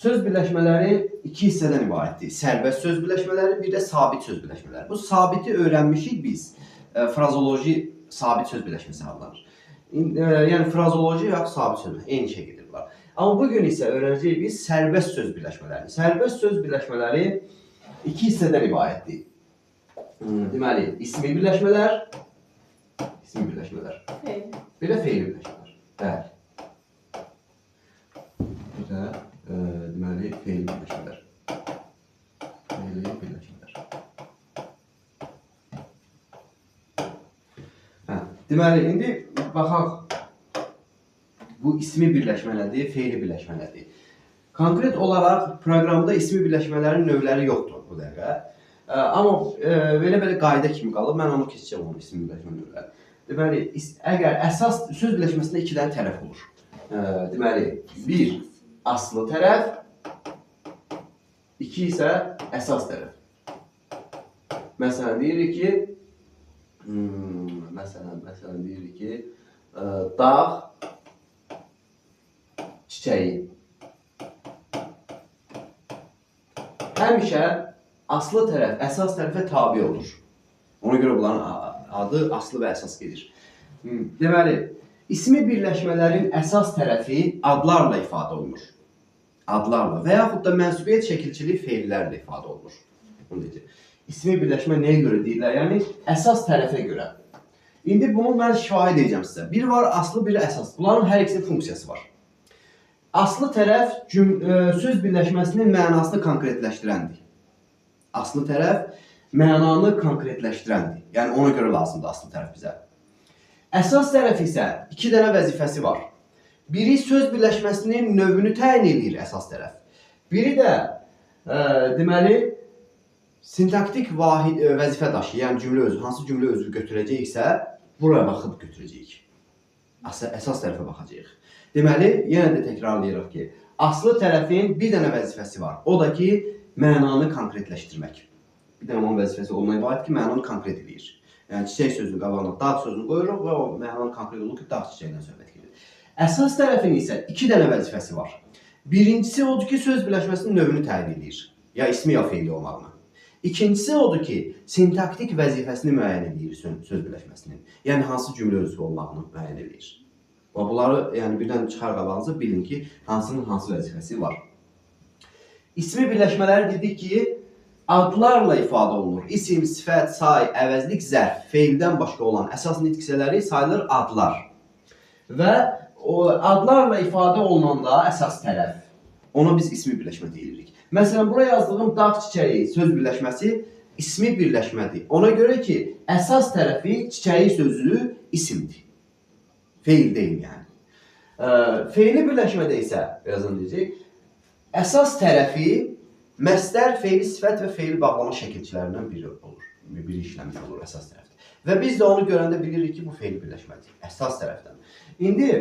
Söz birləşmələri iki hissədən ibarətdir. Sərbəst söz birləşmələri, bir də sabit söz birləşmələri. Bu sabiti öyrənmişik biz. Frazoloji sabit söz birləşməsi adlanır. Yəni frazoloji və sabit söz eyni şey gedirlər. Amma bugün isə öyrənəcəyik biz sərbəst söz birləşmələrini. Sərbəst söz birləşmələri iki hissədən ibarətdir. Deməli, ismi birləşmələr, bir də feili birləşmələr. Bəli. Bir də deməli, feili birləşmələr. Deməli, indi baxaq, bu ismi birləşmə nədir, feili birləşmə nədir? Konkret olaraq proqramda ismi birləşmələrin növləri yoxdur bu dəqiqə. Amma belə qayda kimi qalıb, mən onu keçəcəm onun ismi birləşmə növləri. Deməli, əgər əsas söz birləşməsində iki dənə tərəf olur. Deməli, bir aslı tərəf, iki isə əsas tərəf. Məsələn, deyirik ki, dağ çiçəyi. Həmişə aslı tərəf, əsas tərəfə tabi olur. Ona görə bunların adı aslı və əsas gedir. Deməli, ismi birləşmələrin əsas tərəfi adlarla ifadə olunur. Adlarla və yaxud da mənsubiyyət şəkilçili feillərlə ifadə olunur. İsmi birləşmə nəyə görə deyirlər? Yəni, əsas tərəfə görə. İndi bunu mən şifahi deyəcəm sizə. Bir var aslı, biri əsas. Bunların hər ikisinin funksiyası var. Aslı tərəf söz birləşməsinin mənasını konkretləşdirəndir. Aslı tərəf mənanı konkretləşdirəndir. Yəni, ona görə lazımdır aslı tərəf bizə. Əsas tərəf isə iki dənə vəzifəsi var. Biri söz birləşməsinin növünü təyin edir əsas tərəf. Biri də, deməli, sintaktik vəzifə daşıyır. Yəni, cümlə özü, hansı cümlə özü götürəcəksə, buraya baxıb götürəcəyik. Əsas tərəfə baxacaq. Deməli, yenə də təkrarlayırıq ki, aslı tərəfin bir dənə vəzifəsi var. O da ki, mənanı konkretləşdirmək. Bir dənə onun vəzifəsi olmaya ibarət ki, mənanı konkret edir. Yəni, çiçək sözünün qabağına dağ sözünü qoyuruq və o mənanı konkret olur ki, dağ çiçəyindən söhbət gedir. Əsas tərəfin isə iki dənə vəzifəsi var. Birincisi odur ki, söz birləşməsinin növünü təyin edir. Ya ismi, ya feili olmağını. İkincisi odur ki, sintaktik vəzifəsini müəyyən edir söz birləşməsinin. Yəni, hansı cümlə özü olmağını müəyyən edir. Bunları birdən çıxar qabağınıza bilin ki, hansının hansı vəzifəsi var. İsmi birləşmələri dedik ki, adlarla ifadə olunur. İsim, sifət, say, əvəzlik, zərf, feildən başqa olan əsas nitq hissələri sayılır adlar. Və adlarla ifadə olunanda əsas tərəf. Ona biz ismi birləşmə deyirik. Məsələn, buraya yazdığım dağ çiçəyi söz birləşməsi ismi birləşmədir. Ona görə ki, əsas tərəfi çiçəyi sözü isimdir. Feil deyil yəni. Feili birləşmədə isə, birazdan deyəcək, əsas tərəfi məsdər, feili sifət və feili bağlama şəkilçilərindən biri olur. Biri işləmiş olur əsas tərəfdə. Və biz də onu görəndə bilirik ki, bu feili birləşmədir. Əsas tərəfdən. İndi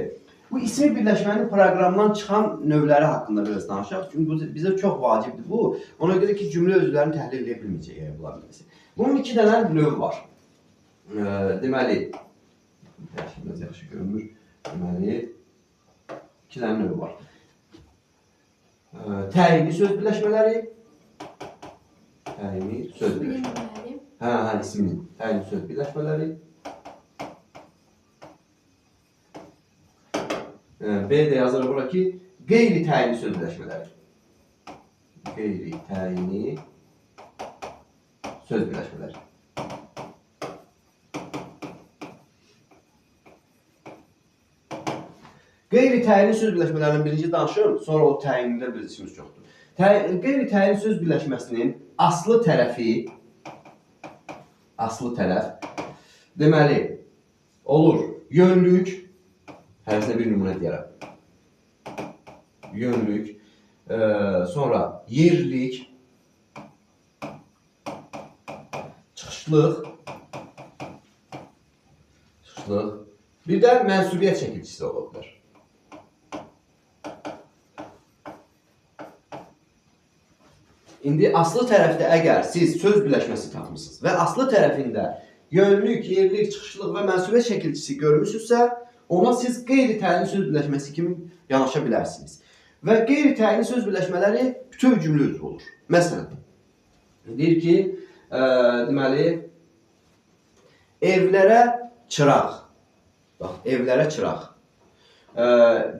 bu ismi birləşmənin proqramdan çıxan növləri haqqında biraz danışaq. Çünki bizə çox vacibdir bu. Ona görə ki, cümlə özlərini təhlil edə bilməyəcək bula bilməsi. Bunun iki dənə növ var. Deməli, biraz yaxşı görünmür. Deməli, iki dənə növ var. Təyinli söz birləşmələri. Təyinli söz birləşmələri. İsminin təyinli söz birləşmələri. B də yazılır bura ki, qeyri təyinli söz birləşmələri. Qeyri təyinli söz birləşmələri. Qeyri-təyinli söz birləşmələrinin birinci danışım, sonra o təyinlilər biz işimiz çoxdur. Qeyri-təyinli söz birləşməsinin aslı tərəf, deməli, olur yönlük, hərisinə bir nümunə deyərəm. Yönlük, sonra yerlik, çıxışlıq, bir də mənsubiyyət şəkilçisi ola bilər. İndi aslı tərəfdə əgər siz söz birləşməsi tapmışsınız və aslı tərəfində yönlük, yerlik, çıxışlıq və mənsubiyyət şəkilçisi görmüşsünüzsə, ona siz qeyri-təyinli söz birləşməsi kimi yanaşa bilərsiniz. Və qeyri-təyinli söz birləşmələri bütöv cümlə üzvü olur. Məsələn, deyir ki, deməli, evlərə çıraq. Bax, evlərə çıraq.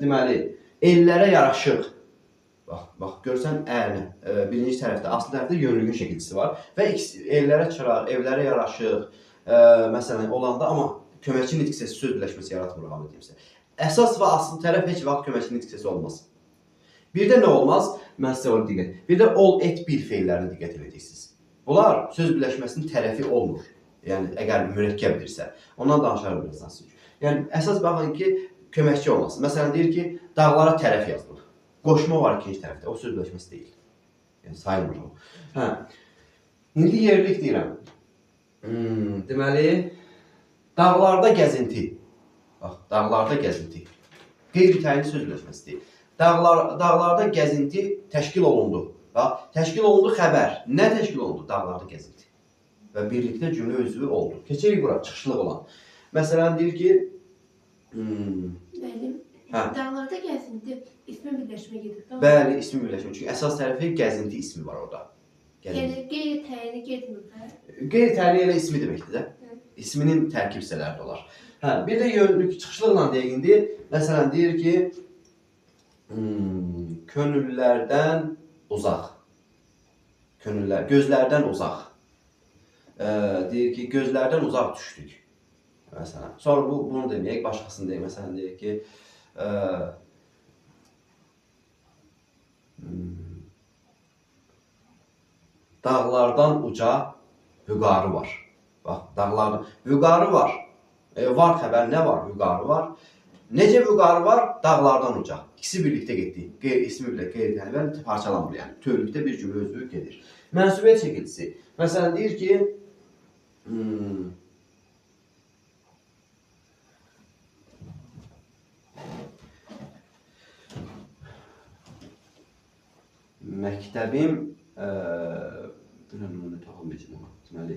Deməli, ellərə yaraşıq. Bax, görsən, birinci tərəfdə, aslı tərəfdə yönlüğün şəkilçisi var. Və ellərə çıraq, evlərə yaraşıq, məsələn, olanda, amma köməkçi nitq səsi söz birləşməsi yaratmır, hamı deyimsə. Əsas və aslı tərəf heç vaxt köməkçi nitq səsi olmaz. Bir də nə olmaz? Mən sizə onu diqqət. Bir də ol, et, bil feillərinə diqqət edəcəksiniz. Bunlar söz birləşməsinin tərəfi olmur. Yəni, əgər mürəkkəbdirsə. Ondan danışarım birazdan sizə. Yəni, əsas baxın ki, köməkçi olmasın. Məsələn, deyir ki, dağlara tərəf yazılır. Qoşma var ikinci tərəfdə. O söz birləşməsi deyil. Yəni, sayılmır o. Hə. İndi yerlik deyirəm. Deməli, dağlarda gəzinti. Bax, dağlarda gəzinti. Qeyri-təyinli söz birləşməsi deyil. Dağlarda gəzinti təşkil olundu. Bax, təşkil olundu xəbər. Nə təşkil olundu? Dağlarda gəzinti. Və birlikdə cümlə özü oldu. Keçirik bura, çıxışlıq olan. Məsələn, deyir ki... Bəli, dağlarda gəzinti ismi birləşmə gedir. Bəli, ismi birləşmə. Çünki əsas tərəfi gəzinti ismi var orada. Yəni, qeyri-təyini getmir. Qeyri-təyini elə ismi deməkdir də. İsminin tərkib hissələri də olar. Bir də yönlük çıxışlıqla deyək indi. Məsələn, deyir ki... Könüllərdən uzaq. Gözlərdən uzaq. Deyir ki, gözlərdən uzaq düşdük. Məsələn. Sonra bunu deməyək, başqasını deyək. Məsələn, deyək ki, dağlardan uca vüqarı var. Bax, dağlardan vüqarı var. Var xəbər, nə var? Vüqarı var. Necə vüqarı var? Dağlardan uca. İkisi birlikdə getdi. İsmi bilə qeyri-təyinli parçalanmır. Yəni, tövlükdə bir cümlə özü gedir. Mənsubiyyət şəkilçisi. Məsələn, deyir ki, məktəbim bilən tapılmayacaq ona. Deməli,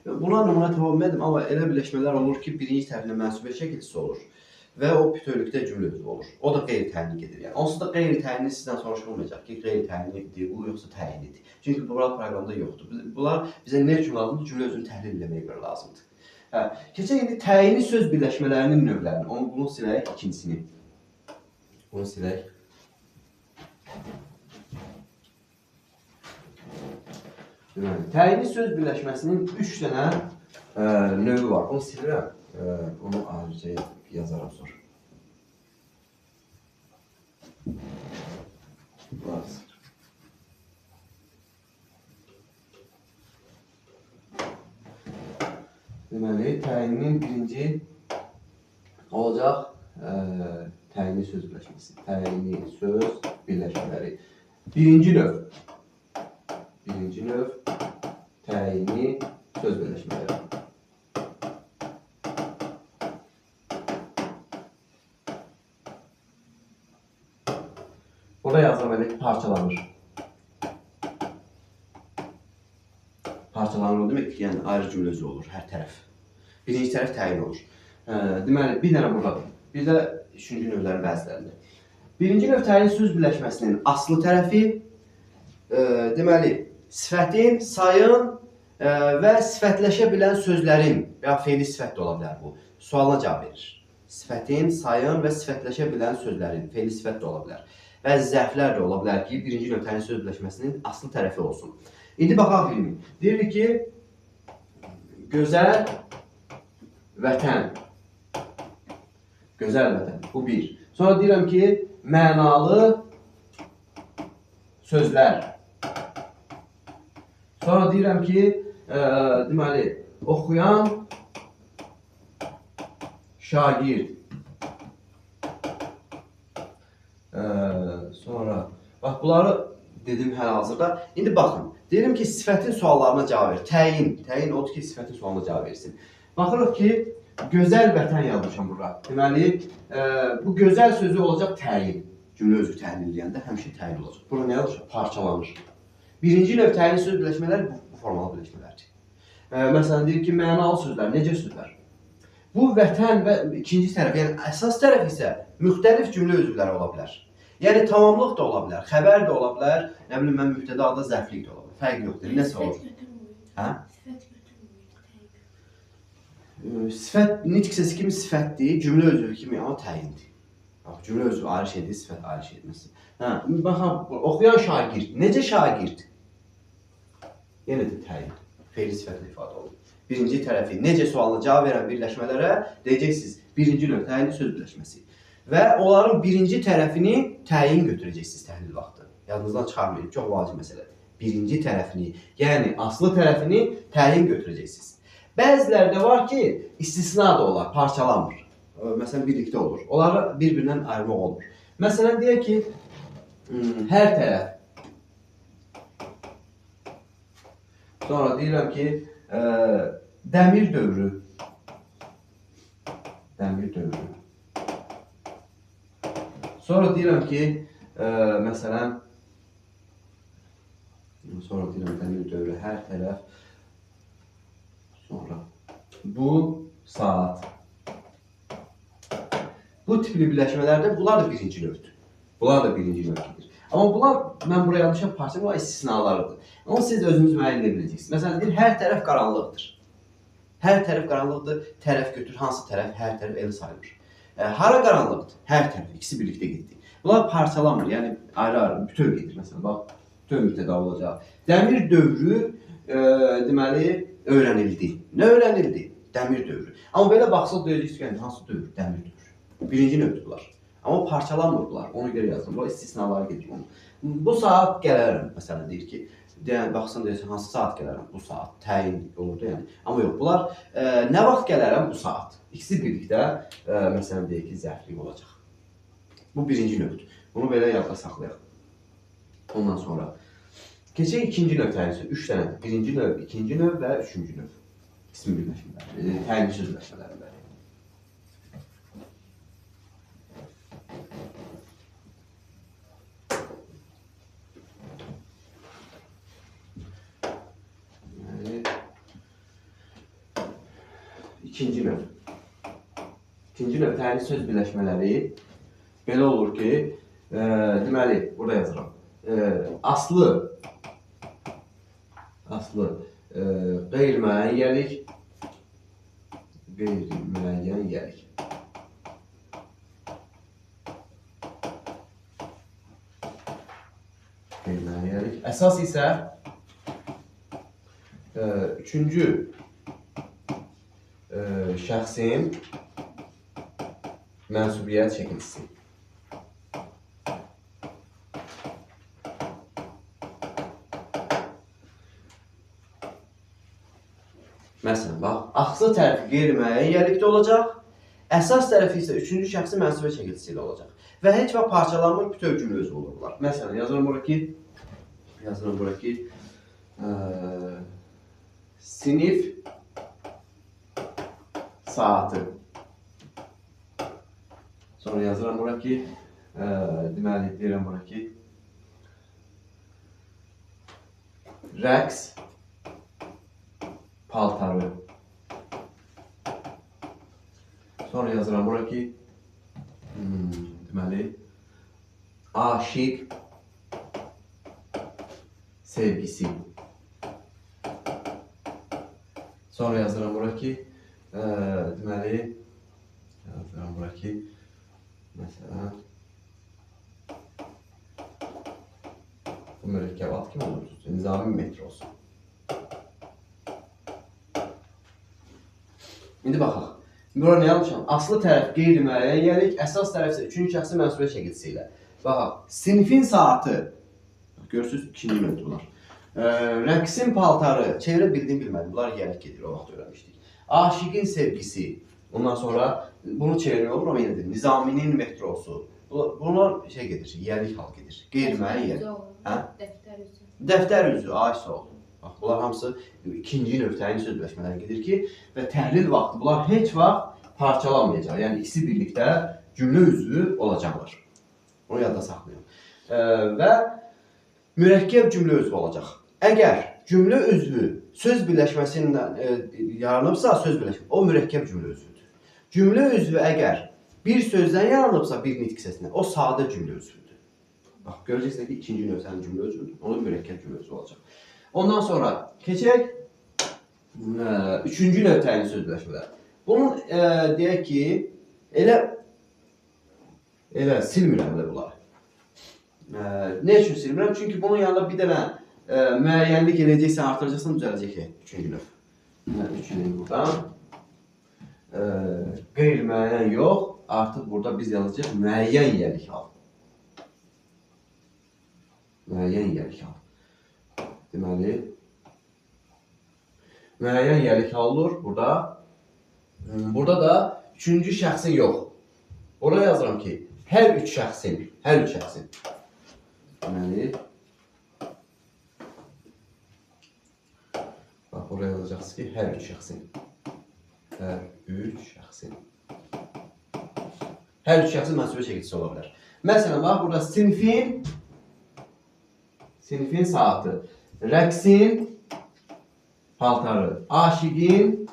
buna nümunə tapılmadım, amma elə birləşmələr olur ki, birinci tərəfində mənsubiyyət şəkilçisi olur və o bütövlükdə cümlə üzvü olur. O da qeyri-təyinli gedir. Yəni, onsuz da qeyri-təyinli sizdən soruşulmayacaq ki, qeyri-təyinlidir bu, yoxsa təyinlidir. Çünki bunlar proqramda yoxdur. Bunlar bizə nə üçün lazımdır? Cümlə özünü təhlil eləməyə görə lazımdır. Keçək indi təyinli söz birləşmələrinin növlərini. Bunu silək, ikincisini. Bunu silək. Təyinli söz birləşməsinin 3 dənə növü var. Onu silirəm. Onu ayrıca yazaram sonra. Deməli, təyininin birinci olacaq təyinli söz birləşməsi. Təyinli söz birləşmələri. Birinci növ. Birinci növ təyinli söz birləşmələri. Burada yazılan belə ki, parçalanır. Parçalanır o demək ki, yəni ayrı cümlə özü olur, hər tərəf. Birinci tərəf təyin olur. Deməli, bir dənə buradadır. Bir də üçüncü növlərin bəzilərində. Birinci növ təyinli söz birləşməsinin aslı tərəfi, deməli, sifətin, sayın və sifətləşə bilən sözlərin, və ya feili sifət də ola bilər bu, sualına cavab verir. Sifətin, sayın və sifətləşə bilən sözlərin, feili sifət də ola bilər. Bəzi zərflər də ola bilər ki, birinci növ təyinli söz birləşməsinin aslı tərəfi olsun. İndi baxaq bilmirik. Deyirik ki, gözəl vətən. Gözəl vətən. Bu bir. Sonra deyirəm ki, mənalı sözlər. Sonra deyirəm ki, deməli, oxuyan şagird. Sonra, bax, bunları dedim hal-hazırda. İndi baxın, deyirəm ki, sifətin suallarına cavab verir. Təyin odur ki, sifətin sualına cavab versin. Baxırıq ki, gözəl vətən yazmışam burada. Deməli, bu gözəl sözü olacaq təyin. Cümlə özü təhlil edəndə həmişə təyin olacaq. Burada nə olacaq? Parçalanır. Birinci növ təyinli söz birləşmələri bu formalı birləşmələrdir. Məsələn deyir ki, mənalı sözlər, necə sözlər? Bu vətən və ikinci tərəf, yəni əsas tərəf isə müxtəlif cümlə üzvləri ola bilər. Yəni tamamlıq da ola bilər, xəbər də ola bilər, nə bilim mən mübtədada zərflik də ola bilər. Fərq yoxdur. Nəsə olur? Hə? Sifət nitq səsi kimi sifətdir, cümlə özü kimi amma təyindir. Bax, cümlə özü ayrı şeydir, sifət ayrı şeydir. Hə, baxın, oxuyan şagird, necə şagird? Yenə də təyin, fe'li sifətlə ifadə olunur. Birinci tərəfi necə sualına cavab verən birləşmələrə deyəcəksiniz birinci növ təyinli söz birləşməsi. Və onların birinci tərəfini təyin götürəcəksiniz təhlil vaxtı. Yadınızdan çıxarmayın, çox vacib məsələdir. Birinci tərəfini, yəni aslı tərəfini təyin götürəcəksiniz. Bəzilərdə var ki, istisna da olar, parçalanmır. Məsələn, birlikdə olur. Onları bir-birindən ayırmaq olur. Məsələn, deyək ki, hər tərəf. Sonra deyirəm ki, dəmir dövrü. Dəmir dövrü. Sonra deyirəm ki, məsələn, sonra deyirəm dəmir dövrü, hər tərəf. Sonra bu saat. Bu tipli birləşmələrdə bunlar da birinci növdür. Bunlar da birinci növdür. Amma bunlar, mən buraya almışam parça, bunlar istisnalarıdır. Ama siz özünüz müəyyən edə biləcəksiniz. Məsələn, deyir, hər tərəf qaranlıqdır. Hər tərəf qaranlıqdır, tərəf götür, hansı tərəf, hər tərəf elə sayılır. Hara qaranlıqdır? Hər tərəf, ikisi birlikdə getdi. Bunlar parçalanmır, yəni ayrı-ayrı, bütöv gedir. Məsələn, bax, bütöv mübtəda olacaq. Dəmir dövrü, deməli, öyrənildi. Nə öyrənildi? Dəmir dövrü. Amma belə baxsaq deyəcəksiniz ki, hansı dövr? Dəmir dövrü. Birinci növdür bunlar. Amma parçalanmır bunlar, onu görə yazdım. Bu istisnalara gedir onu. Bu saat gələrəm, məsələn, deyir ki, baxsın deyirsən, hansı saat gələrəm? Bu saat, təyin olurdu yəni. Amma yox, bunlar nə vaxt gələrəm? Bu saat. İkisi birlikdə, məsələn, deyir ki, zərflik olacaq. Bu birinci növdür. Bunu belə yadda saxlayaq. Ondan sonra. Keçək ikinci növ təyinli. 3 dənədir. Birinci növ, ikinci növ və üçüncü növ. İsmi birləşmələri, təyinli söz birləşmələri. İkinci növ. İkinci növ təyinli söz birləşmələri belə olur ki, deməli, burada yazıram. Aslı qeyri-müəyyən yerlik, qeyri-müəyyən yerlik. Qeyri-müəyyən yerlik. Əsas isə üçüncü şəxsin mənsubiyyət çəkintisi. Məsələn, bax, aslı tərəfi qeyri-müəyyən yerlikdə olacaq, əsas tərəfi isə üçüncü şəxsin mənsubiyyət çəkintisi ilə olacaq. Və heç vaxt parçalanmır, bütöv cümlə özü olurlar. Məsələn, yazıram bura ki, sinif saatı. Sonra yazıram bura ki, deməli, deyirəm bura ki, rəqs paltarı. Sonra yazıram bura ki, deməli, aşiq sevgisi. Sonra yazıram bura ki, deməli, yazıram bura ki, məsələn, bu mürəkkəbat kimi olur? Nizami metrosu. İndi baxaq. Bura nə yazmışam? Aslı tərəf qeyri-müəyyən yerlik, əsas tərəf isə üçüncü şəxsin mənsubiyyət çəkintisi ilə. Baxaq, sinifin saatı. Görürsünüz, ikinci növdür bunlar. Rəqsin paltarı, çevirə bildim bilmədim. Bunlar yerlik gedir, o vaxt öyrənmişdik. Aşiqin sevgisi. Ondan sonra bunu çevirmək olur, amma yenə deyim, Nizaminin metrosu. Bunlar şey gedir, yerlik hal gedir. Qeyri-müəyyən yerlik. Dəftər üzü, aşiq oldu. Bax, bunlar hamısı ikinci növ təyinli söz birləşmələri gedir ki, və təhlil vaxtı bunlar heç vaxt parçalanmayacaq. Yəni ikisi birlikdə cümlə üzvü olacaqlar. Onu yadda saxlayın. Və mürəkkəb cümlə üzvü olacaq. Əgər cümlə üzvü söz birləşməsindən yaranıbsa, söz birləşməsi, o mürəkkəb cümlə üzvüdür. Cümlə üzvü əgər bir sözdən yaranıbsa, bir nitq hissəsindən, o sadə cümlə üzvüdür. Bax, görəcəksiniz ki, ikinci növ sənin cümlə üzvüdür, onun mürəkkəb cümlə üzvü olacaq. Ondan sonra keçək üçüncü növ təyinli söz birləşmələri. Bunun deyək ki, elə silmirəm də bunları. Ne üçün silmirəm? Çünki bunun yanında bir dənə müəyyənlik edəcəksən, artıracaqsan, düzələcək üçüncü növ. Üçüncü buradan. Qeyri-müəyyən yox, artıq burada biz yazacağıq müəyyən yiyəlik hal. Müəyyən yiyəlik hal. Deməli, müəyyən yiyəlik hal olur burada. Burada da üçüncü şəxsin yox. Oraya yazıram ki, hər üç şəxsin. Deməli, bax, oraya yazacaqsınız ki, hər üç şəxsin. Hər üç şəxsin mənsubiyyət şəkilçisi ola bilər. Məsələn, bax, burada sinfin saatı, rəqsin paltarı, aşiqin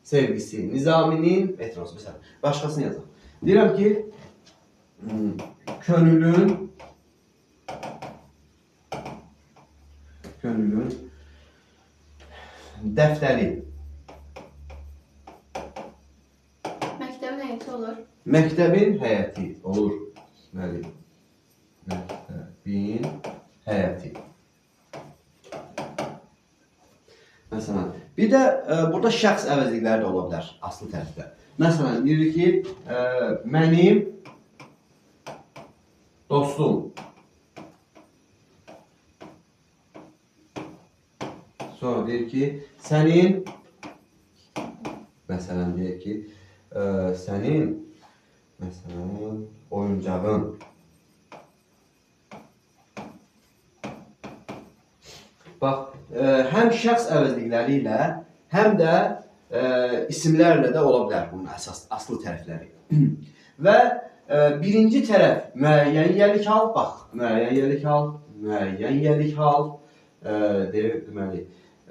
sevgisi, nizaminin metrosu. Məsələn, başqasını yazaq. Deyirəm ki, könülün dəftəri. Məktəbin həyəti olur. Məktəbin həyəti olur. Deməli, məktəbin həyəti. Məsələn, bir də burada şəxs əvəzlikləri də ola bilər aslı tərəfdə. Məsələn, deyirik ki, mənim dostum. Sonra deyir ki, sənin, məsələn, deyir ki, sənin, məsələn, oyuncağın. Bax, həm şəxs əvəzlikləri ilə, həm də isimlərlə də ola bilər bunun aslı tərəfləri. Və birinci tərəf müəyyən yiyəlik hal, bax, müəyyən yiyəlik hal, deməli,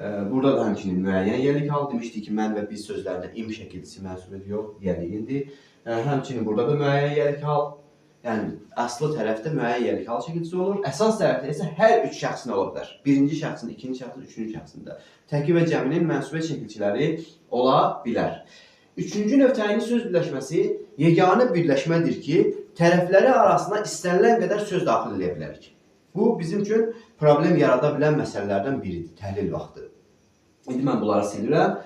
burada da həmçinin müəyyən yiyəlik hal demişdik ki, mən və biz sözlərində im şəkilçisi mənsubiyyəti yox, yiyəliyidir. Həmçinin burada da müəyyən yiyəlik hal, yəni aslı tərəfdə müəyyən yiyəlik hal şəkilçisi olur. Əsas tərəfdə isə hər üç şəxsin ola bilər. Birinci şəxsin, ikinci şəxsin, üçüncü şəxsində. Təki və cəminin mənsubiyyət şəkilçiləri ola bilər. Üçüncü növ təyinli söz birləşməsi yeganə birləşmədir ki, tərəfləri arasına istənilən qədər söz daxil edə bilərik. Bu, bizim üçün problem yarada bilən məsələlərdən biridir, təhlil vaxtı. İndi mən bunları silirəm.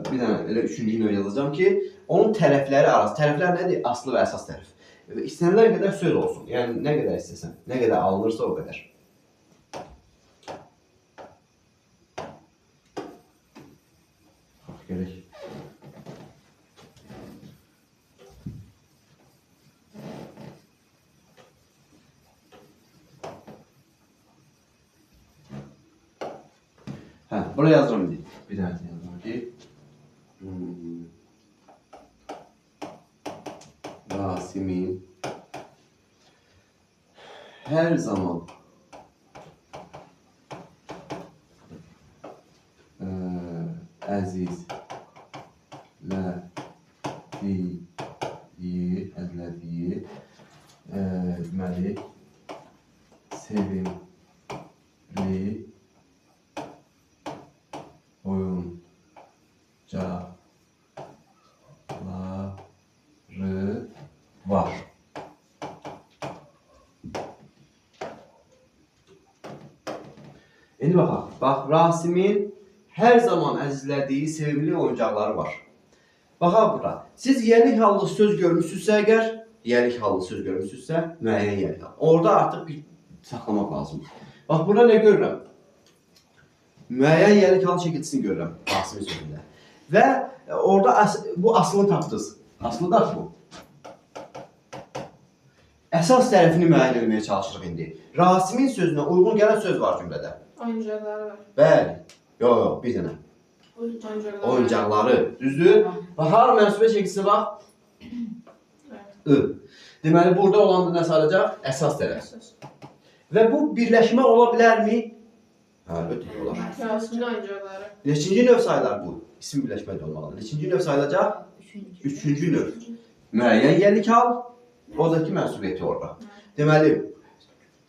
Bir dənə elə üçüncü növ yazacağım ki, onun tərəfləri arası. Tərəflər nədir? Aslı və əsas tərəf. İstənilən qədər söz olsun. Yəni, nə qədər istəsən, nə qədər alınırsa o qədər. Bax, gerək. Buraya yazıram indi. Bir dənə yazıram ki, Rasimin hər zaman əzlədiyi deməli, sevimli oyuncaqları var. İndi baxaq. Bax, Rasimin hər zaman əzizlədiyi sevimli oyuncaqları var. Baxaq bura. Siz yiyəlik hallı söz görmüşsünüzsə əgər, müəyyən yiyəlik hallı. Orada artıq bir saxlamaq lazımdır. Bax, burada nə görürəm? Müəyyən yiyəlik hallı şəkilçisini görürəm Rasimin sözündə. Və orada bu aslını tapdınız. Aslı da bu. Əsas tərəfini müəyyən etməyə çalışırıq indi. Rasimin sözünə uyğun gələn söz var cümlədə. Oyuncaqları var. Bəli. Yox, bir dənə. Oyuncaqları. Düzdür? Baxar, mənsubiyyət şəkilçisi bax. Deməli, burada olan nə sayılacaq? Əsas tərəf. Və bu birləşmə ola bilərmi? Hə, ötürü olar. Rəsmin oyuncaqları. Neçinci növ sayılar bu? İsim birləşmədə olmalıdır. Neçinci növ sayılacaq? Üçüncü növ. Müəyyən yerlik al, oradakı mənsubiyyəti orada. Deməli,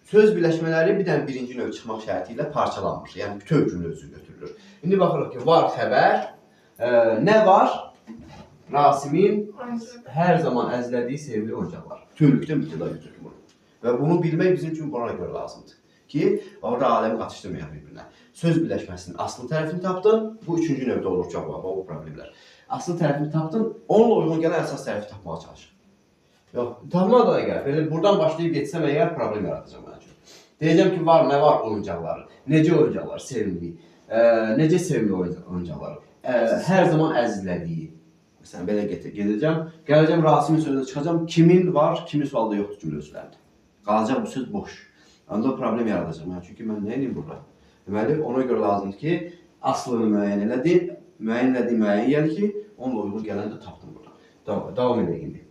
söz birləşmələri bir dənə birinci növ çıxmaq şərti ilə parçalanmır. Yəni, bütöv cümlə özü götürülür. İndi baxırıq ki, var xəbər, nə var? Rasimin hər zaman əzlədiyi sevgili oyuncaqlar. Bütövlükdə mübtəda götürülür. Və bunu bilmək bizim üçün buna görə lazımdır. Ki, orada aləmi qatışdırmayaq bir-birinə. Söz birləşməsinin aslı tərəfini tapdın, bu üçüncü növdə olur cavab, o problemlər. Aslı tərəfini tapdın, onunla uyğun gələn əsas tərəfi tapmağa çalış. Yox, tapmağa da gəl. Belə buradan başlayıb getsəm əgər problem yaradacaq mənim üçün. Deyəcəm ki, var, nə var oyuncaqları, necə oyuncaqlar, sevimli, necə sevimli oyuncaqları, hər zaman əzizlədiyi. Məsələn, belə gedəcəm, gələcəm Rasimin sözünə çıxacam, kimin var, kimin sualda yoxdur cümlə özlərində. Qalacaq bu söz boş. Onda problem yaradacaq mən, çünki mən nə edeyim burada? Deməli, ona görə lazımdır ki, aslını müəyyən elədim, müəyyən yəni ki, onunla uyğun gələni də tapdım burada. Davam edək indi.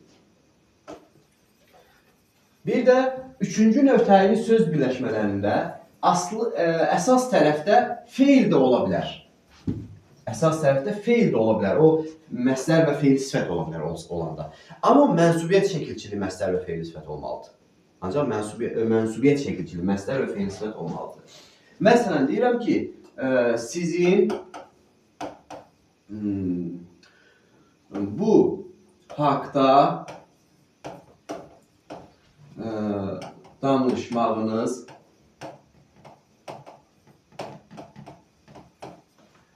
Bir də üçüncü növ təyini söz birləşmələrində əsas tərəfdə feil də ola bilər. Əsas tərəfdə feil də ola bilər. O, məsdər və feil sifət ola bilər olanda. Amma mənsubiyyət şəkilçili məsdər və feil sifət olmalıdır. Ancaq mənsubiyyət şəkilçili məsdər və feil sifət olmalıdır. Məsələn, deyirəm ki, sizin bu haqda danışmağınız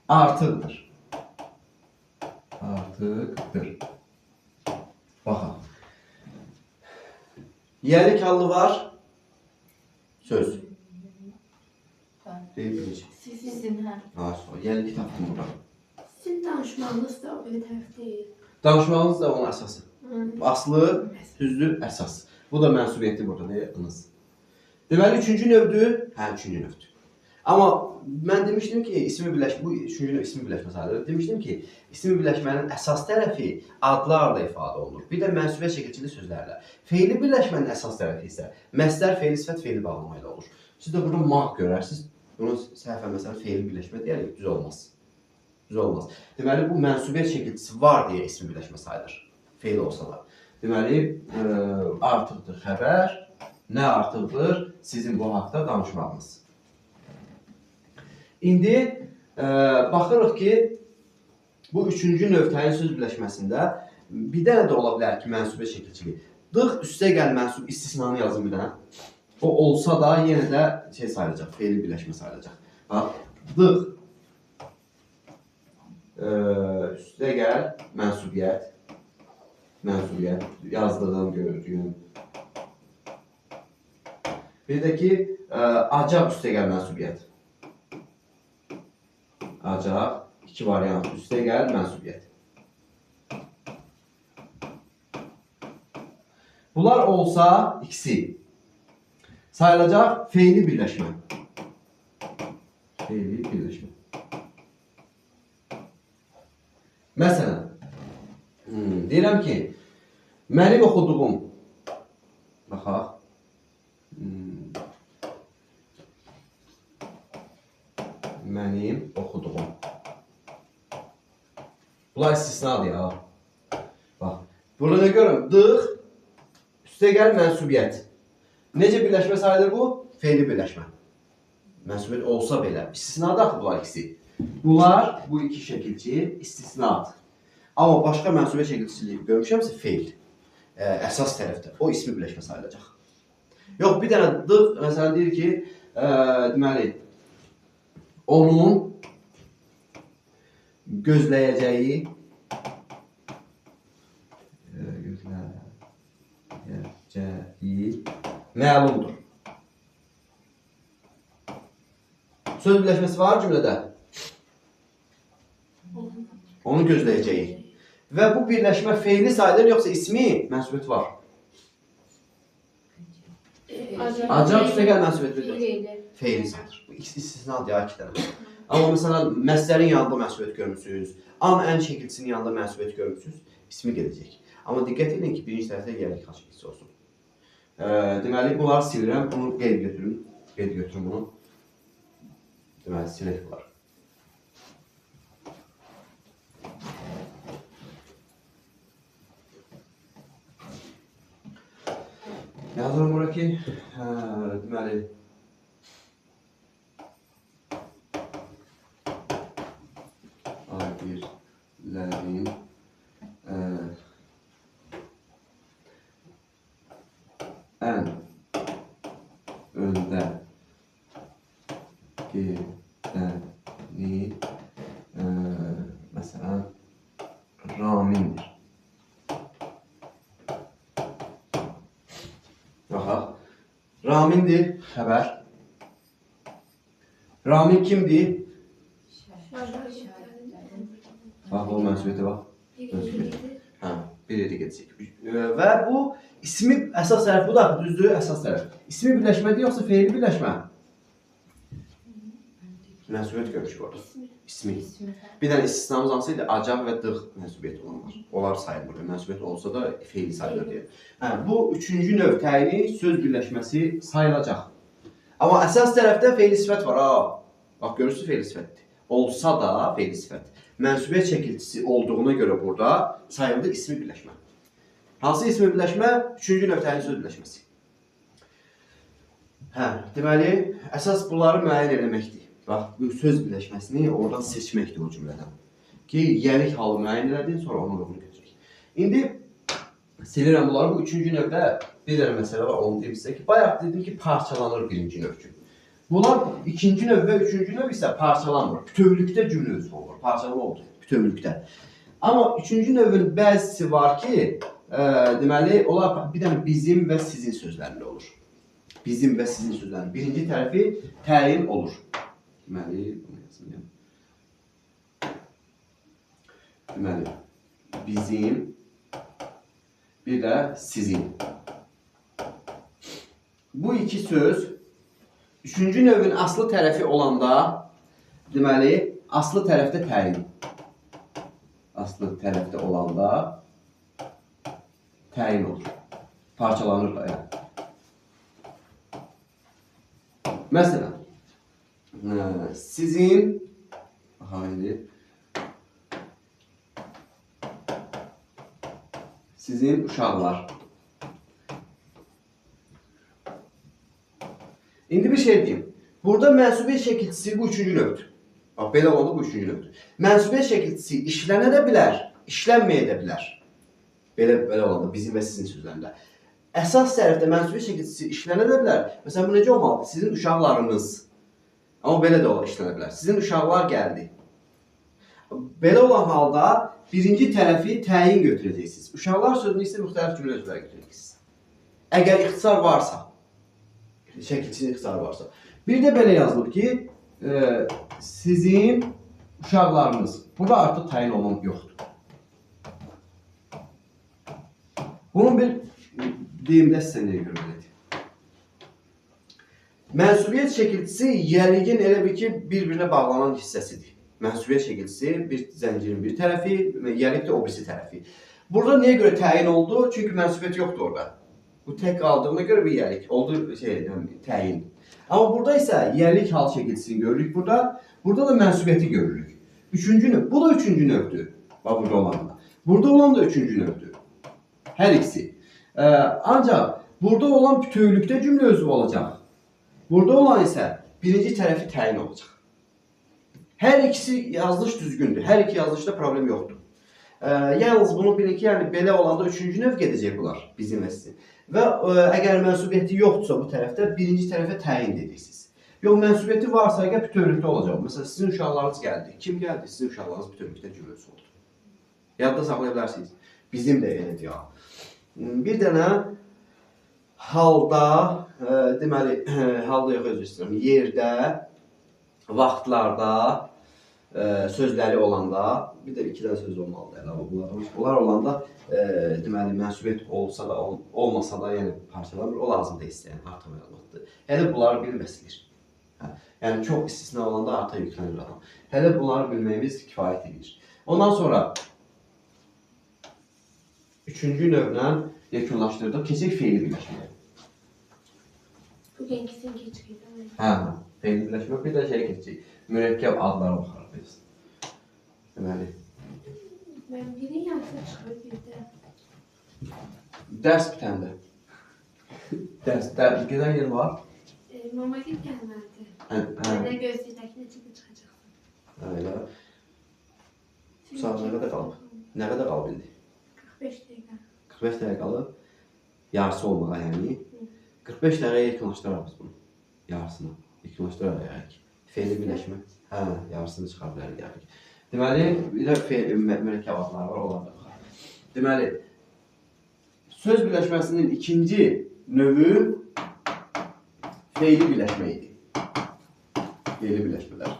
artıqdır. Artıqdır. Baxın. Yerlik hallı var. Söz. Deyil bilinci. Sizin, hə. Yerlik tapdım burada. Sizin danışmağınız da o bir tərəf deyil. Danışmağınız da onun əsası. Aslı, düzdür, əsas. Bu da mənsubiyyəti burada deyildiniz. Deməli, üçüncü növdür. Hə, üçüncü növdür. Amma mən demişdim ki, bu üçüncü növ ismi birləşmə sayılır. Demişdim ki, ismi birləşmənin əsas tərəfi adlarla ifadə olunur. Bir də mənsubiyyət şəkilçili sözlərlə. Feili birləşmənin əsas tərəfi isə məsdər, feili sifət, feili bağlama ilə olur. Siz də burada maq görərsiniz. Bunu səhvən məsələn feili birləşmə deyərik, düz olmaz. Düz olmaz. Deməli, bu mənsubiyyət şəkilçisi var deyə ismi birləşmə sayılır. Feil olsa da. Deməli, artıqdır xəbər. Nə artıqdır? Sizin bu haqda danışmağınız. İndi baxırıq ki, bu üçüncü növ təyin söz birləşməsində bir dənə də ola bilər ki, mənsubiyyət şəkilçili. Dığ üstə gəl mənsub istisnanı yazın bir dənə. O olsa da yenə də şey sayılacaq, feili birləşmə sayılacaq. Dığ üstə gəl mənsubiyyət. Mənsubiyyət yazdığım, gördüyüm. Bir də ki, acaq üstə gəl mənsubiyyət. Acaq, iki variant, üstə gəl mənsubiyyət. Bunlar olsa ikisi sayılacaq feili birləşmə. Feili birləşmə. Məsələn, deyirəm ki, mənim oxuduğum, baxaq, mənim oxuduğum. Bunlar istisnadır ya. Bax, burada nə görürüm? Dığ, üstə gəl mənsubiyyət. Necə birləşmə sayılır bu? Feili birləşmə. Mənsubiyyət olsa belə. İstisnadır axı bunlar ikisi. Bunlar, bu iki şəkilçi istisnadır. Amma başqa mənsubiyyət şəkilçiliyi görmüşəmsə feil. Əsas tərəfdə. O ismi birləşmə sayılacaq. Yox, bir dənə dığ, məsələn, deyir ki, deməli, onun gözləyəcəyi məlumdur. Söz birləşməsi var cümlədə. Onu gözləyəcəyi. Və bu birləşmə feili sayılır, yoxsa ismi mənsubiyyəti var. Acaq üstə gəl mənsubiyyəti feili sayılır. Bu istisnadır ya, iki dənə. Amma məsələn, məslərin yanında mənsubiyyət görmüsünüz, ən şəkilçisinin yanında mənsubiyyət görmüsünüz, ismi gedəcək. Amma diqqət edin ki, birinci tərəfdə yerlik şəkilçisi olsun. Deməli, bunları silirəm, bunu qeyd götürün bunu. Deməli, silək var. Yazıram bura ki, deməli, A1'lerin en önde gideni mesela Ramin'dir. Baxaq. Ramin'dir xəbər. Ramin kimdir? Bax, o mənsubiyyətə bax. Hə, bir yeri gedəcək. Və bu ismi əsas tərəf, bu da düzdür, əsas tərəf. İsmi birləşmədir, yoxsa feili birləşmə? Mənsubiyyət görmüş bu arada. İsmi. Bir dənə istisnamız hansıydı? Acaq və dığ mənsubiyyəti olanlar. Onlar sayılmır. Mənsubiyyət olsa da feili sayılır deyə. Hə, bu üçüncü növ təyini söz birləşməsi sayılacaq. Amma əsas tərəfdə feili sifət var. Bax, görürsünüz feili sifətdir. Olsa da feili sifət. Mənsubiyyət şəkilçisi olduğuna görə burada sayıldı ismi birləşmə. Hansı ismi birləşmə? Üçüncü növ təyini söz birləşməsi. Hə, deməli, əsas bunları müəyyən etməkdir. Bax, bu söz birləşməsini oradan seçməkdir o cümlədən. Ki, yəlik halı müəyyən edin, sonra onu uyğun götürək. İndi silirəm bunları. Bu üçüncü növdə bir dənə məsələ var, onu deyim sizə ki, bayaq dedim ki, parçalanır birinci növ kimi. Bunlar ikinci növ və üçüncü növ isə parçalanmır. Bütövlükdə cümlə özü olur. Parçalama oldu, bütövlükdə. Amma üçüncü növün bəzisi var ki, deməli, onlar bir dənə bizim və sizin sözlərində olur. Bizim və sizin sözlərində. Birinci tərəfi təyin olur. Deməli, bunu yazmayayım. Deməli, bizim, bir də sizin. Bu iki söz üçüncü növün aslı tərəfi olanda, deməli, aslı tərəfdə təyin. Aslı tərəfdə olanda təyin olur. Parçalanır da yəni. Məsələn, sizin, sizin uşaqlar. İndi bir şey deyim. Burada mənsubiyyət şəkilçisi bu üçüncü növdür. Bax, belə oldu bu üçüncü növdür. Mənsubiyyət şəkilçisi işlənə də bilər, işlənməyə də bilər. Belə olanda bizim və sizin sözlərində. Əsas tərəfdə mənsubiyyət şəkilçisi işlənə də bilər. Məsələn, bu necə olmalıdır? Sizin uşaqlarınız. Amma belə də işlənə bilər. Sizin uşaqlar gəldi. Belə olan halda birinci tərəfi təyin götürəcəksiniz. Uşaqlar sözünü isə müxtəlif cümlə özləri götürəcəksiniz. Əgər ixtisar varsa, şəkilçinin ixtisarı varsa. Bir də belə yazılıb ki, sizin uşaqlarınız. Burada artıq təyin olmaq yoxdur. Bunun bir deyimdə sizə nəyə görə belədir? Mənsubiyyət şəkilçisi yəliyin elə bir ki, bir-birinə bağlanan hissəsidir. Mənsubiyyət şəkilçisi bir zəncirin bir tərəfi, yəlik də o birisi tərəfi. Burada niyə görə təyin oldu? Çünki mənsubiyyət yoxdur orada. Bu tək qaldığına görə bir yəlik oldu, təyin. Amma burada isə yəlik hal şəkilçisini görürük burada. Burada da mənsubiyyəti görürük. Üçüncü növ. Bu da üçüncü növdür. Bax, burada olan da. Burada olan da üçüncü növdür. Hər ikisi. Ancaq burada olan bütövlükdə cümlə özü olacaq. Burada olan isə birinci tərəfi təyin olacaq. Hər ikisi yazılış düzgündür. Hər iki yazılışda problem yoxdur. Yalnız bunu bilin ki, yəni belə olanda üçüncü növ gedəcək bunlar, bizim və sizin. Və əgər mənsubiyyəti yoxdursa bu tərəfdə, birinci tərəfə təyin edəcəksiniz. Yox, mənsubiyyəti varsa, əgər bütövlükdə olacaq. Məsələn, sizin uşaqlarınız gəldi. Kim gəldi? Sizin uşaqlarınız bütövlükdə cümləsi oldu. Yadda saxlaya bilərsiniz. Bizim də elədir ya. Bir dənə halda, deməli, halda yox, özür istəyirəm, yerdə, vaxtlarda, sözləri olanda, bir də iki dənə söz olmalıdır. Bunlar olanda, deməli, mənsubiyyət olsa da, olmasa da, yəni parçalanır, o lazım da istəyən artıq məlumatdır. Hələ bunları bilməsilir. Yəni, çox istisna olanda artıq yüklənir adam. Hələ bunları bilməyimiz kifayət edir. Ondan sonra, üçüncü növlə yekunlaşdırdıq. Keçək feili birləşməyə. Bugünküsünü keçirik. Hə. Fe'li birləşmə bir də şey keçəcək. Mürəkkəb adlara baxarıq biz. Deməli, Ben biri yarısı çıxır bir də. dərs bitəndə. Dərs gedən yer var. Mama git gəlmədi. Hə. Mənə gözlükdəkinə çıxıb çıxacaq. Elə. Saat nə qədər qalıb? Nə qədər qalıb indi? 45 dəqiqə. 45 dəqiqə qalıb. Yarısı olmağa yəni. 45 dəqiqəyə yaxınlaşdırarıq biz bunu. Yarısını. Yaxınlaşdırarıq yəni. Fe'li birləşmə. Hə, yarısını çıxa bilərik yəni. Deməli, bir də mürəkkəb adları var, onlara da baxarıq. Deməli, söz birləşməsinin ikinci növü fe'li birləşmə idi. Fe'li birləşmələr.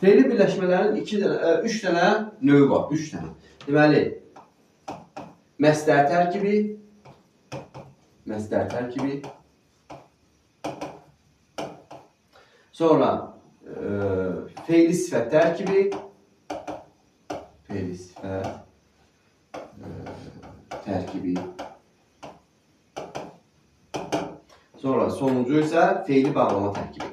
Fe'li birləşmələrin 3 dənə növü var, 3 dənə. Deməli, məsdər tərkibi, sonra fe'li sifət tərkibi, sonra sonuncu isə fe'li bağlama tərkibi.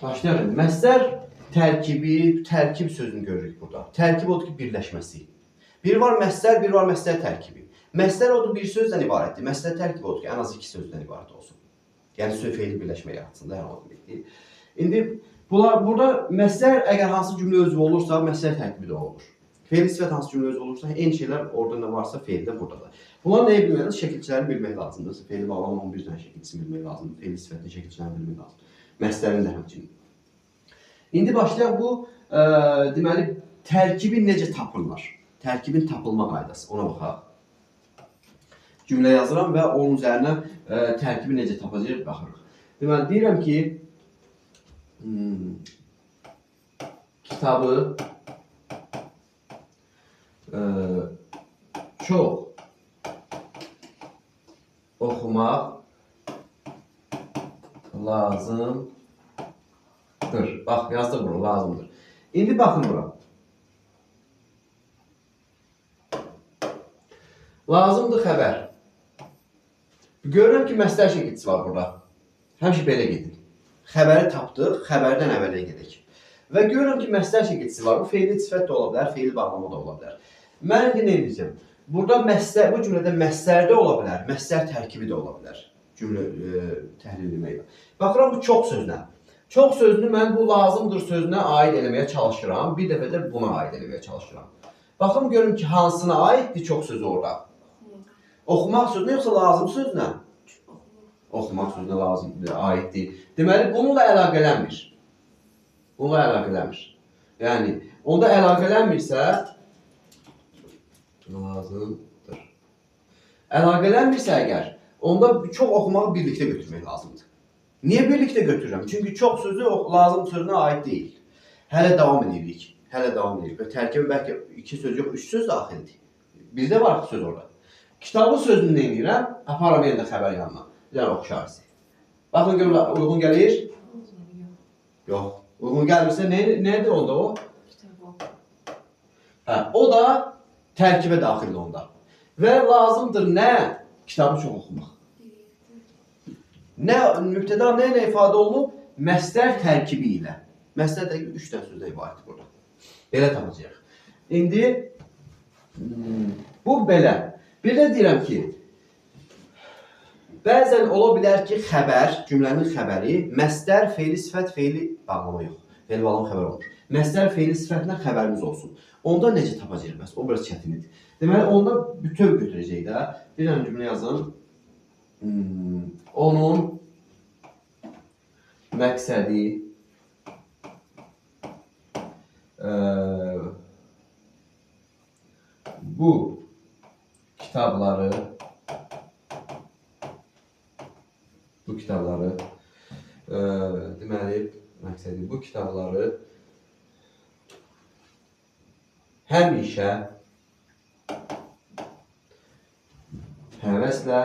Başlayalım. Məsdər tərkib sözünü görürük burada. Tərkib odur ki, birləşməsi. Bir var məsdər, bir var məsdər tərkibi. Məsdər odur bir sözdən ibarətdir. Məsdər tərkibi odur ki, ən az 2 sözdən ibarət olsun. Yəni söz fe'li birləşmə yaratsın da, yəni o deməkdir. İndi burada məsdər əgər hansı cümlə özü olursa, məsdər tərkibi də olur. Fe'li sifət hansı cümlə özü olursa, eyni şeylər orada nə varsa fe'li də burada da. Bunlar nəyi bilmelidir? Şəkilçiləri bilmək lazımdır. Fe'li bağlama 11 dənə şəkilçisini bilmək lazımdır. Fe'li sifətin şəkilçilərini bilmək lazımdır. Məsdərin də həmçinin. İndi başlayaq bu, deməli, tərkibi necə tapırlar? Tərkibin tapılma qaydası, ona baxaq. Cümlə yazıram və onun üzərinə tərkibi necə tapacaq baxırıq. Deməli, deyirəm ki, kitabı çox oxumaq lazımdır. Bax, yazdıq bunu, lazımdır. İndi baxın bura. Lazımdır xəbər. Görürəm ki, məsdər şəkilçisi var burada. Həmişə belə gedin. Xəbəri tapdıq, xəbərdən əvvələ gedək. Və görürəm ki, məsdər şəkilçisi var. Bu fe'li sifət də ola bilər, fe'li bağlama da ola bilər. Mən indi nə edəcəm? Burada bu cümlədə məsdər də ola bilər, məsdər tərkibi də ola bilər. Cümlə təhlil etməklə. Baxıram bu çox sözlə. Çox sözünü mən bu lazımdır sözünə aid eləməyə çalışıram. Bir dəfə də buna aid eləməyə çalışıram. Baxın görüm ki, hansına aiddir çox sözü orada. Oxumaq sözünə yoxsa lazım sözünə? Oxumaq sözünə lazımdır, aiddir. Deməli, bununla əlaqələnmir. Bununla əlaqələnmir. Yəni, onda əlaqələnmirsə, lazımdır. Əlaqələnmirsə əgər, onda çox oxumağı birlikdə götürmək lazımdır. Niyə birlikdə götürürəm? Çünki çox sözü lazım sözünə aid deyil. Hələ davam edirik. Və tərkibə bəlkə 2 söz yox, 3 söz daxildir. Bizdə var söz orada. Kitabı sözünü nə edirəm? Aparam yenə də xəbər yanına. Bir dənə oxşarız. Baxın görün, uyğun gəlir? Yox. Uyğun gəlmirsə, nədir onda o? Hə, o da tərkibə daxildir onda. Və lazımdır nə? Kitabı çox oxumaq. Mübtəda nə ilə ifadə olunub? Məsdər tərkibi ilə. Məsdər tərkibi 3 dənə sözdən ibarətdir burada. Belə tapacağıq. İndi bu belə. Bir də deyirəm ki, bəzən ola bilər ki, xəbər, cümlənin xəbəri, məsdər, fe'li sifət, fe'li bağlama yox. Fe'li bağlama xəbər olmur. Məsdər, fe'li sifətindən xəbərimiz olsun. Onda necə tapacağıq bəs? O biraz çətindir. Deməli, onda bütöv götürəcək də. Bir dənə cümlə yazın. Onun məqsədi bu kitabları deməli, məqsədi bu kitabları həmişə həvəslə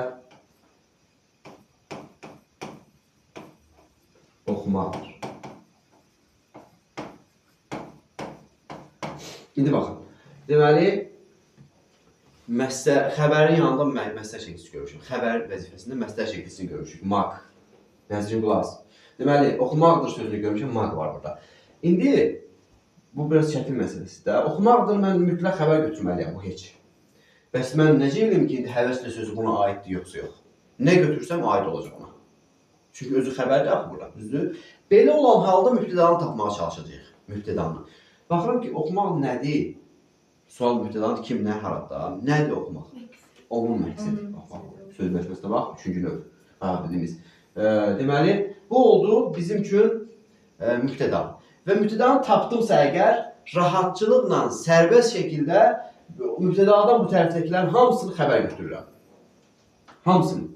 oxumaqdır. İndi baxın. Deməli, xəbərin yanında məstər şəklisi görmüşük. Xəbər vəzifəsində məstər şəklisini görmüşük. Maq. Nəzrin qulaq. Deməli, oxumaqdır sözünü görmüşük. Maq var burada. İndi bu biraz çətin məsələsidir də. Oxumaqdır, mən mütləq xəbər götürməliyəm, bu heç. Bəs mən necə edim ki, indi həvəslə sözü buna aiddir, yoxsa yox? Nə götürsəm aid olacaq ona. Çünki özü xəbər də burada, düzdür? Belə olan halda mübtədanı tapmağa çalışacağıq. Mübtədanı. Baxıram ki, oxumaq nədir? Sual mübtədanı kim, nə, harada? Nədir oxumaq? Onun məqsədi. Sözləşməsinə bax, üçüncü növ. Dediyimiz. Deməli, bu oldu bizim üçün mübtəda. Və mübtədanı tapdımsa əgər, rahatçılıqla, sərbəst şəkildə mübtədadan bu tərəfdəkilərin hamısını xəbər götürürəm. Hamısını.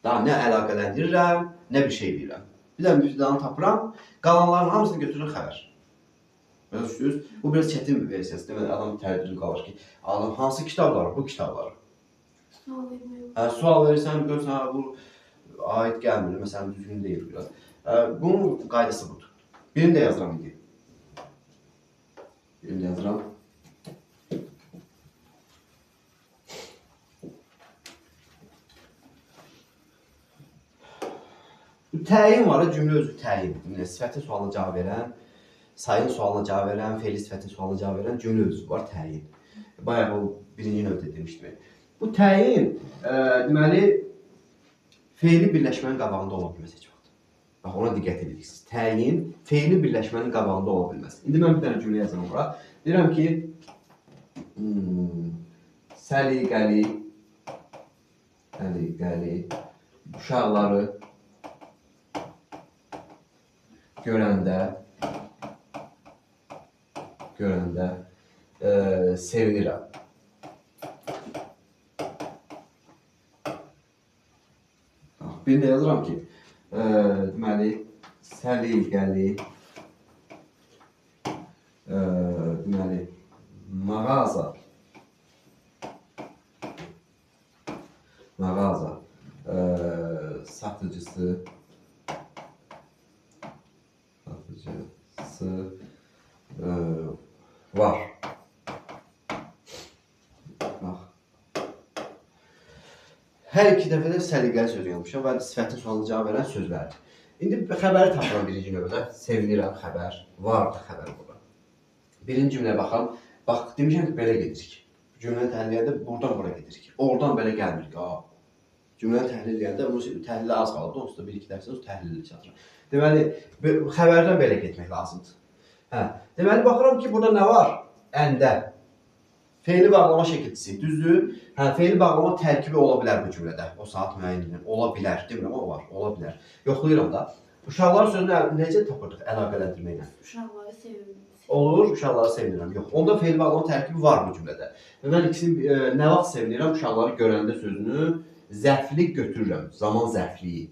Daha nə əlaqələndirirəm, nə bir şey deyirəm. Bir də mübtədanı tapıram, qalanların hamısını götürürəm xəbər. Belə düşünürsünüz? Bu biraz çətin bir versiyası. Deməli, adam tərdüdü qalır ki, adam hansı kitabları? Bu kitabları. Sual vermiyor. Sual verirsən, görürsən, bu aid gəlmir, məsələn, düzgün deyil biraz. Bunun qaydası budur. Birini də yazıram indi. Birini də yazıram. Təyin var, cümlə özü təyin. Sifətin sualına cavab verən, sayın sualına cavab verən, fe'li sifətin sualına cavab verən cümlə özü var, təyin. Bayaq o birinci növdə demişdim. Bu təyin, deməli, fe'li birləşmənin qabağında ola bilməz heç vaxt. Bax, ona diqqət edirsiniz. Təyin, fe'li birləşmənin qabağında ola bilməz. İndi mən bir dənə cümlə yazıram bura. Deyirəm ki, səliqəli, uşaqları görəndə sevinirəm. Bir də yazıram ki, deməli, səliqəli, deməli, mağaza satıcısı var. Hər iki dəfə də səliqəli söz yazmışam və sifətin sualına cavab verən sözlərdir. İndi xəbəri tapıram birinci növdə. Sevinirəm xəbər, vardı xəbər burada. Birinci cümləyə baxalım. Bax, demişəm ki, belə gedirik. Cümləni təhlil edəndə buradan bura gedirik. Oradan belə gəlmirik. Cümləni təhlil edəndə bu təhlillə az qalıb. Onsuz da bir-iki dərsiniz təhlillə çatır. Deməli, xəbərdən belə getmək lazımdır. Deməli, baxıram ki, burada nə var? Əndə. Fe'li bağlama şəkilçisi, düzdür? Fe'li bağlama tərkibi ola bilər bu cümlədə. O saat müəyyən edilir. Ola bilər. Demirəm, o var. Ola bilər. Yoxlayıram da. Uşaqlar sözünü necə tapırdıq əlaqələndirməklə? Uşaqları sevinir. Olur, uşaqları sevinirəm. Yox. Onda fe'li bağlama tərkibi var bu cümlədə. Və mən ikisini nə vaxt sevinirəm? Uşaqları görəndə sözünü zərflik götürürəm. Zaman zərfliyi.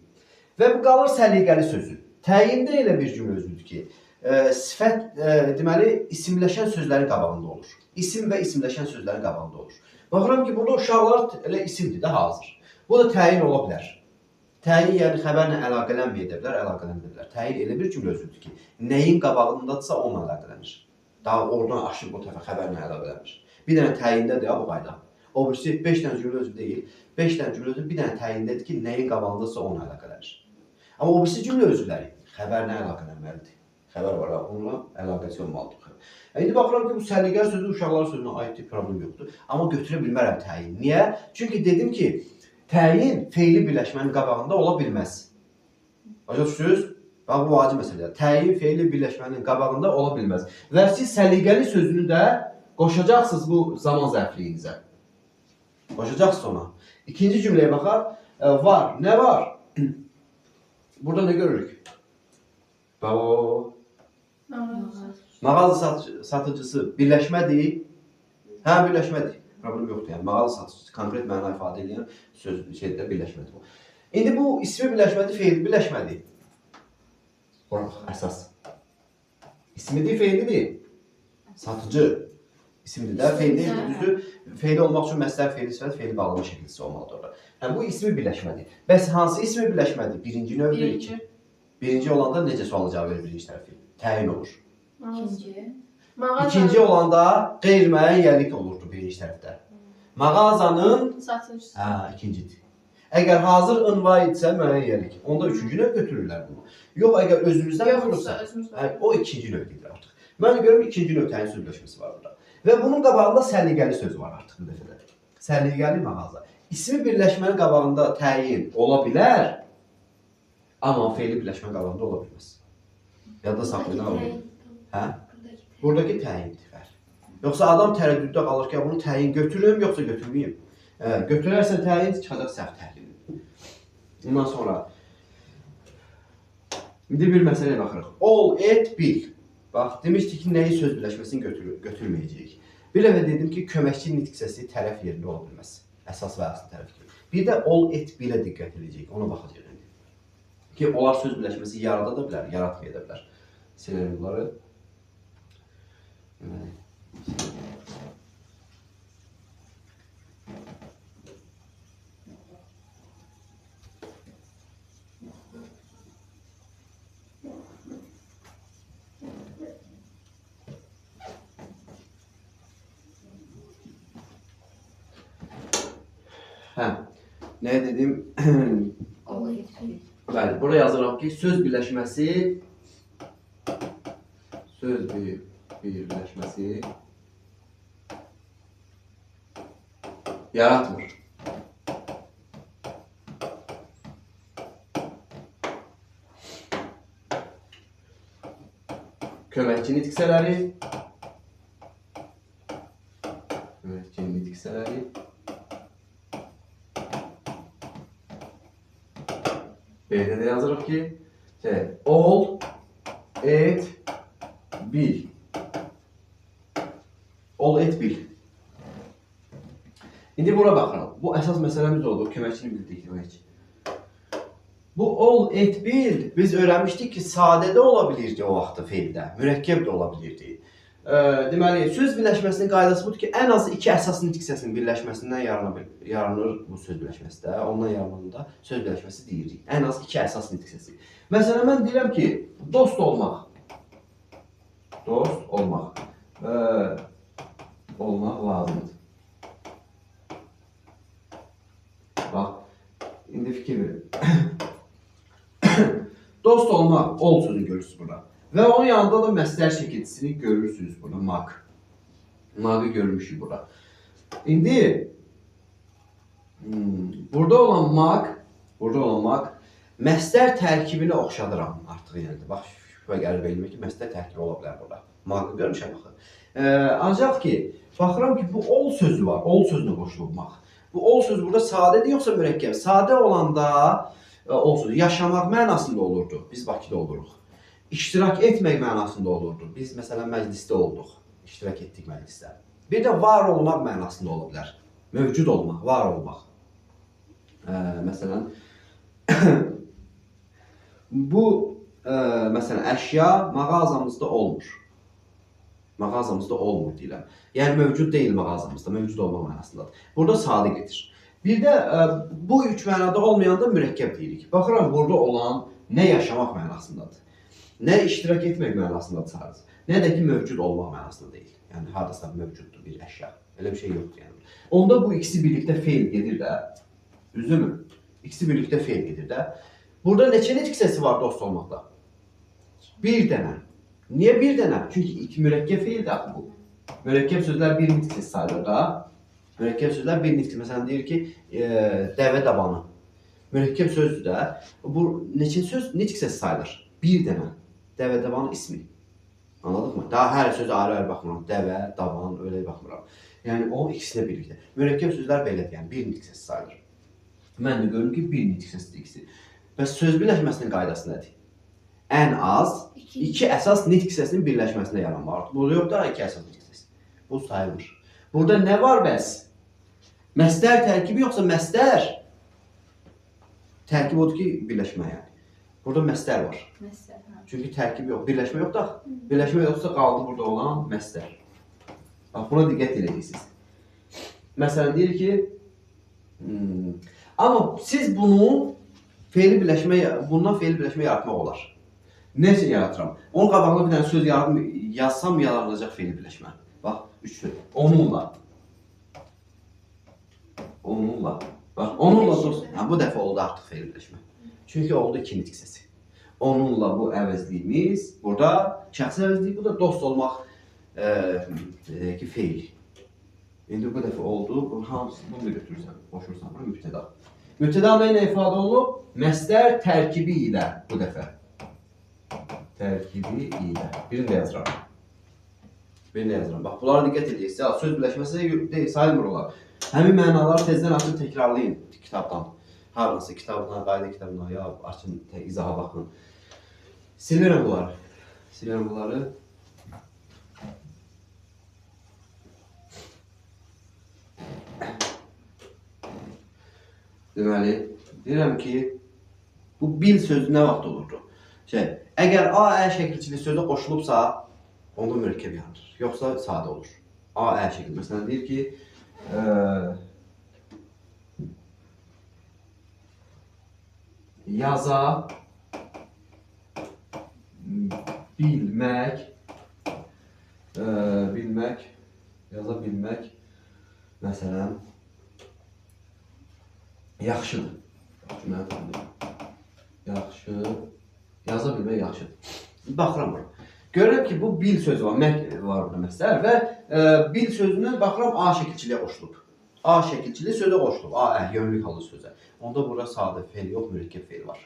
Və bu qalır səliqəli sözü. Təyində elə bir cümlə özüdür ki, sifət, deməli, isimləşən sözlərin qabağında olur. İsim və isimləşən sözlərin qabağında olur. Baxıram ki, burada uşaqlar elə isimdir də hazır. Bu da təyin ola bilər. Təyin, yəni xəbərlə əlaqələnməyə edə bilər, əlaqələndirə bilər. Təyin elə bir cümlə özüdür ki, nəyin qabağındadırsa onunla əlaqələnir. Daha oradan aşıb o tərəfə xəbərlə əlaqələnir. Bir dənə təyindədir bu qayda. O birisi 5 dənə cümlə özü deyil. 5 dənə cümlə özü bir dənə təyindədir ki, nəyin qabağındadırsa onunla əlaqələnir. Amma o birisi cümlə özləri xəbərlə əlaqələnməlidir. Xəbər var, onunla əlaqəsi olmalıdır. İndi baxıram ki, bu səliqəli sözü uşaqlar sözünə aiddir, problem yoxdur. Amma götürə bilmərəm təyin. Niyə? Çünki dedim ki, təyin fe'li birləşmənin qabağında ola bilməz. Başa düşürsünüz? Bax, bu vacib məsələdir. Təyin fe'li birləşmənin qabağında ola bilməz. Və siz səliqəli sözünü də qoşacaqsınız bu zaman zərfliyinizə. Qoşacaqsınız ona. İkinci cümləyə baxaq. Var. Nə var? Burada nə görürük? Mağaza satıcısı birləşmədir. Birləşmədir. Problem yoxdur. Yəni, mağaza satıcısı konkret məna ifadə edən söz şeydə birləşmədir bu. İndi bu ismi birləşmədir, fe'li birləşmədir. Bura bax, əsas. İsmidir, fe'lidir. Satıcı. İsimdir də, fe'li düzdür. Fe'li olmaq üçün məstər, fe'li sifət, fe'li bağlama şəkilçisi olmalıdır orada. Bu ismi birləşmədir. Bəs hansı ismi birləşmədir? Birinci növdür, iki. Birinci olanda necə sualı cavab verir birinci tərəfi? Təyin olur. İkinci. İkinci olanda qeyri-müəyyən yerlik olurdu birinci tərəfdə. Mağazanın Satışçısı. ikincidir. Əgər hazır ünva idisə müəyyən yerlik, onda üçüncü növ götürürlər bunu. Yox, əgər özümüzdən Yoxsa qurursa, özümüzdən. o ikinci növdür artıq. Mən görürüm ikinci növ təyin söz birləşməsi var burada. Və bunun qabağında səliqəli söz var artıq bu dəfədə. Səliqəli mağaza. İsmi birləşmənin qabağında təyin ola bilər, amma fe'li birləşmənin qabağında ola bilməz. Yadda saxlayın ha onu. Hə? Buradakı təyindir. Yoxsa adam tərəddüddə qalır ki, bunu təyin götürüm, yoxsa götürməyim. Götürərsən təyin çıxacaq səhv təhlil. Bundan sonra indi bir məsələyə baxırıq. Ol, et, bil. Bax, demişdik ki, nəyi söz birləşməsini götürməyəcəyik. Bir dəfə dedim ki, köməkçi nitq səsi tərəf yerində ola bilməz. Əsas və aslı tərəf kimi. Bir də ol, et, bilə diqqət edəcəyik. Ona baxacaq indi. Ki, onlar söz birləşməsi yarada da bilər, yaratmaya da bilər. Siləlim bunları. Nə dedim? Bəli, buraya yazıram ki, söz birləşməsi yaratmır. Köməkçi nitqsələri B'de de yazırıq ki, ol, et, bil. Ol, et, bil. İndi bura baxırıq. Bu əsas məsələmiz oldu, köməkçini bildik demək. Bu ol, et, bil, biz öyrənmişdik ki, sadədə ola bilirdi o vaxtda feildə, mürəkkəb də ola bilirdi. Deməli, söz birləşməsinin qaydası budur ki, ən az iki əsas nitq səsinin birləşməsindən yaranır bu söz birləşməsi də. Ondan yarananda söz birləşməsi deyirik. Ən az iki əsas nitq səsi. Məsələn, mən deyirəm ki, dost olmaq. Dost olmaq. Olmaq lazımdır. Bax, indi fikir verin. Dost olmaq, ol sözünü görürsünüz burada. Və onun yanında da məstər çəkiltisini görürsünüz burada, maq. Maqı görmüşük burada. İndi burada olan maq məstər tərkibini oxşadıram artıq yəni. Bax, şübhə gəlir beynimə ki, məstər tərkibi ola bilər burada. Maqı görmüşəm baxın. Ancaq ki, baxıram ki, bu ol sözü var, ol sözünə qoşulub maq. Bu ol sözü burada sadədir yoxsa mürəkkəb? Sadə olanda ol sözü yaşamaq mənasında olurdu. Biz Bakıda oluruq. İştirak etmək mənasında olurdu. Biz məsələn məclisdə olduq. İştirak etdik məclisdə. Bir də var olmaq mənasında ola bilər. Mövcud olmaq, var olmaq. Məsələn bu məsələn əşya mağazamızda olmur. Mağazamızda olmur deyirəm. Yəni mövcud deyil mağazamızda, mövcud olmaq mənasındadır. Burada sadə gedir. Bir də bu üç mənada olmayanda mürəkkəb deyirik. Baxıram burada olan nə yaşamaq mənasındadır. Nə iştirak etmək mənasındadır sadəcə. Nə də ki, mövcud olmaq mənasında deyil. Yəni, haradasa mövcuddur bir əşya. Elə bir şey yoxdur yəni. Onda bu ikisi birlikdə feil gedir də. Düzdürmü? İkisi birlikdə feil gedir də. Burada neçə nitq səsi var dost olmaqda? Bir dənə. Niyə bir dənə? Çünki iki mürəkkəb feildir bu. Mürəkkəb sözlər bir nitq səsi sayılır da. Mürəkkəb sözlər bir nitq. Məsələn, deyir ki, dəvə dabanı. Mürəkkəb sözdür də. Bu neçə söz nitq səsi sayılır? Bir dənə. Dəvə, daban ismi. Anladıq mı? Daha hər sözü ayrı-ayrı baxmıram. Dəvə, daban, öyle baxmıram. Yəni, o ikisi də birlikdə. Mürəkkəb sözlər belədir, yəni bir nitq səsi sayılır. Mən də görürüm ki, bir nitq səsidir ikisi. Bəs söz birləşməsinin qaydası nədir? Ən az iki əsas nitq səsinin birləşməsində yaranmalıdır. Burada yox da iki əsas nitq səsi. Bu sayılmır. Burada nə var bəs? Məstər tərkibi yoxsa məstər? Tərkib odur ki, birləşmə yəni. Burada məstər var. Məstər. Çünki tərkib yox, birləşmə yox da. Birləşmə yoxsa qaldı burada olan məstər. Bax, buna diqqət edəcəksiniz. Məsələn, deyir ki, amma siz bunu bundan fe'li birləşmə yaratmaq olar. Necə yaradıram? Onun qabağına bir dənə söz yazsam yaradılacaq fe'li birləşmə. Bax, 3 söz. Onunla. Onunla. Bax, onunla dost. Bu dəfə oldu artıq fe'li birləşmə. Çünki oldu iki nitq səsi. Onunla bu əvəzliyimiz, burada şəxsi əvəzliyi, bu da dost olmaq ki fe'l. İndi bu dəfə oldu. Bunun hamısını bunu götürürsən, boşursan. Bu mübtəda. Mübtəda nə ilə ifadə olunub? Məsdər tərkibi ilə bu dəfə. Tərkibi ilə. Birini də yazıram. Birini də yazıram. Bax, bunlara diqqət edəcəksiniz. Söz birləşməsi deyil, sayılmır olar. Həmin mənaları tezdən açın, təkrarlayın kitabdan. Harınsı kitabına, qayda kitabına, ya açın, izaha baxın. Silirəm bunları. Silirəm bunları. Deməli, deyirəm ki, bu bil sözü nə vaxt olurdu? Əgər A-Ə şəkilçili sözə qoşulubsa, onda mürəkkəb yaranır. Yoxsa sadə olur. A-Ə şəkil. Məsələn, deyir ki, yaza bilmək, yaza bilmək, məsələn, yaxşıdır. Yaxşı, yaza bilmək yaxşıdır. Baxıram bura. Görürəm ki, bu bil sözü var, mək var burada məsələr və bil sözünü baxıram A şəkilçiliyə qoşulub. A şəkilçili sözə qoşulub, A-Ə, yönlük halı sözə. Onda burada sadə fe'l yox, mürəkkəb fe'l var.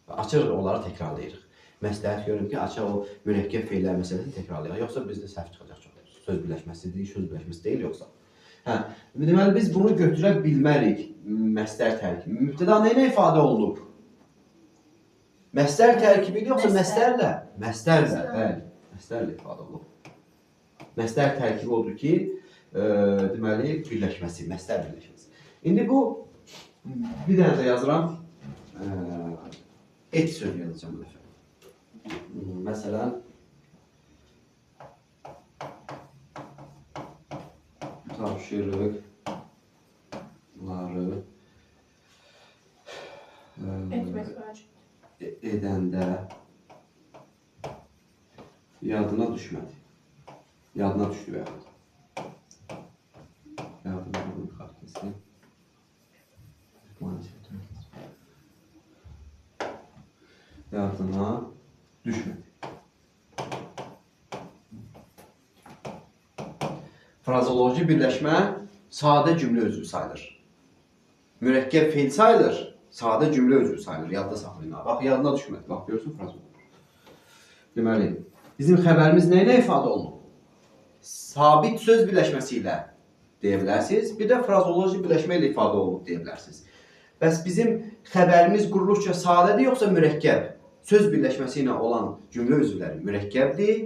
Açıq onları təkrarlayırıq. Məsləhət görürüm ki, açıq o mürəkkəb fe'llər məsələsini təkrarlayırıq. Yoxsa bizdə səhv çıxacaq çox. Söz birləşməsidir, söz birləşməsi deyil yoxsa. Deməli, biz bunu götürə bilmərik, məsdər tərkibi. Mübtəda nə ilə ifadə olunub? Məsdər tərkibi yoxsa məsdərlə? Məsdərlə, bəli. Məsdərlə ifadə olunub. Məsdər tərkibi odur ki, deməli, birləşməsi, məsdər birləşməsi. İndi bu, bir dənə də yazıram, et sözü yazacağım bu dəfə. Məsələn, tapşırıqları edəndə yadına düşmədi. Yadına düşdü və yaxud. Yadına düşmədi. Frazoloji birləşmə sadə cümlə üzvü sayılır. Mürəkkəb fe'l sayılır, sadə cümlə üzvü sayılır. Yadda saxlayın. Bax, yadına düşmədi. Bax, görürsün frazoloji. Deməli, bizim xəbərimiz nə ilə ifadə olunub? Sabit söz birləşməsi ilə deyə bilərsiniz. Bir də frazoloji birləşmə ilə ifadə olunub deyə bilərsiniz. Bəs bizim xəbərimiz quruluşca sadədir yoxsa mürəkkəb? Söz birləşməsi ilə olan cümlə üzvləri mürəkkəbdir.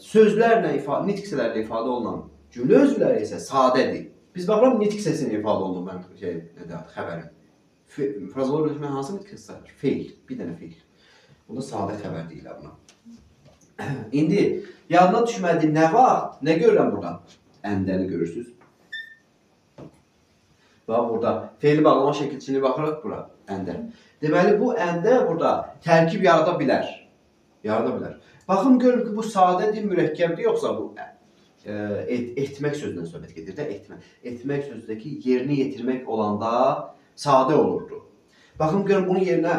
Sözlərlə, nitqsələrlə ifadə olunan cümlə özvləri isə sadədir. Biz baxıram, nitq səsini ifadə olunur xəbərin. Frazoloji birləşmə hansı nitq səsi sayılır? Fe'l, bir dənə fe'l. Bunda sadə xəbər deyirlər buna. İndi, yadına düşmədi nə vaxt? Nə görürəm buradan? Əndəni görürsünüz. Bax, burada fe'li bağlama şəkilçini baxırıq bura, əndə. Deməli, bu əndə burada tərkib yarada bilər. Yarada bilər. Baxın, görün ki, bu sadədir, mürəkkəbdir, yoxsa bu etmək sözündən söhbət gedir də, etmək. Etmək sözündəki yerini yetirmək olanda sadə olurdu. Baxın, görün, bunun yerinə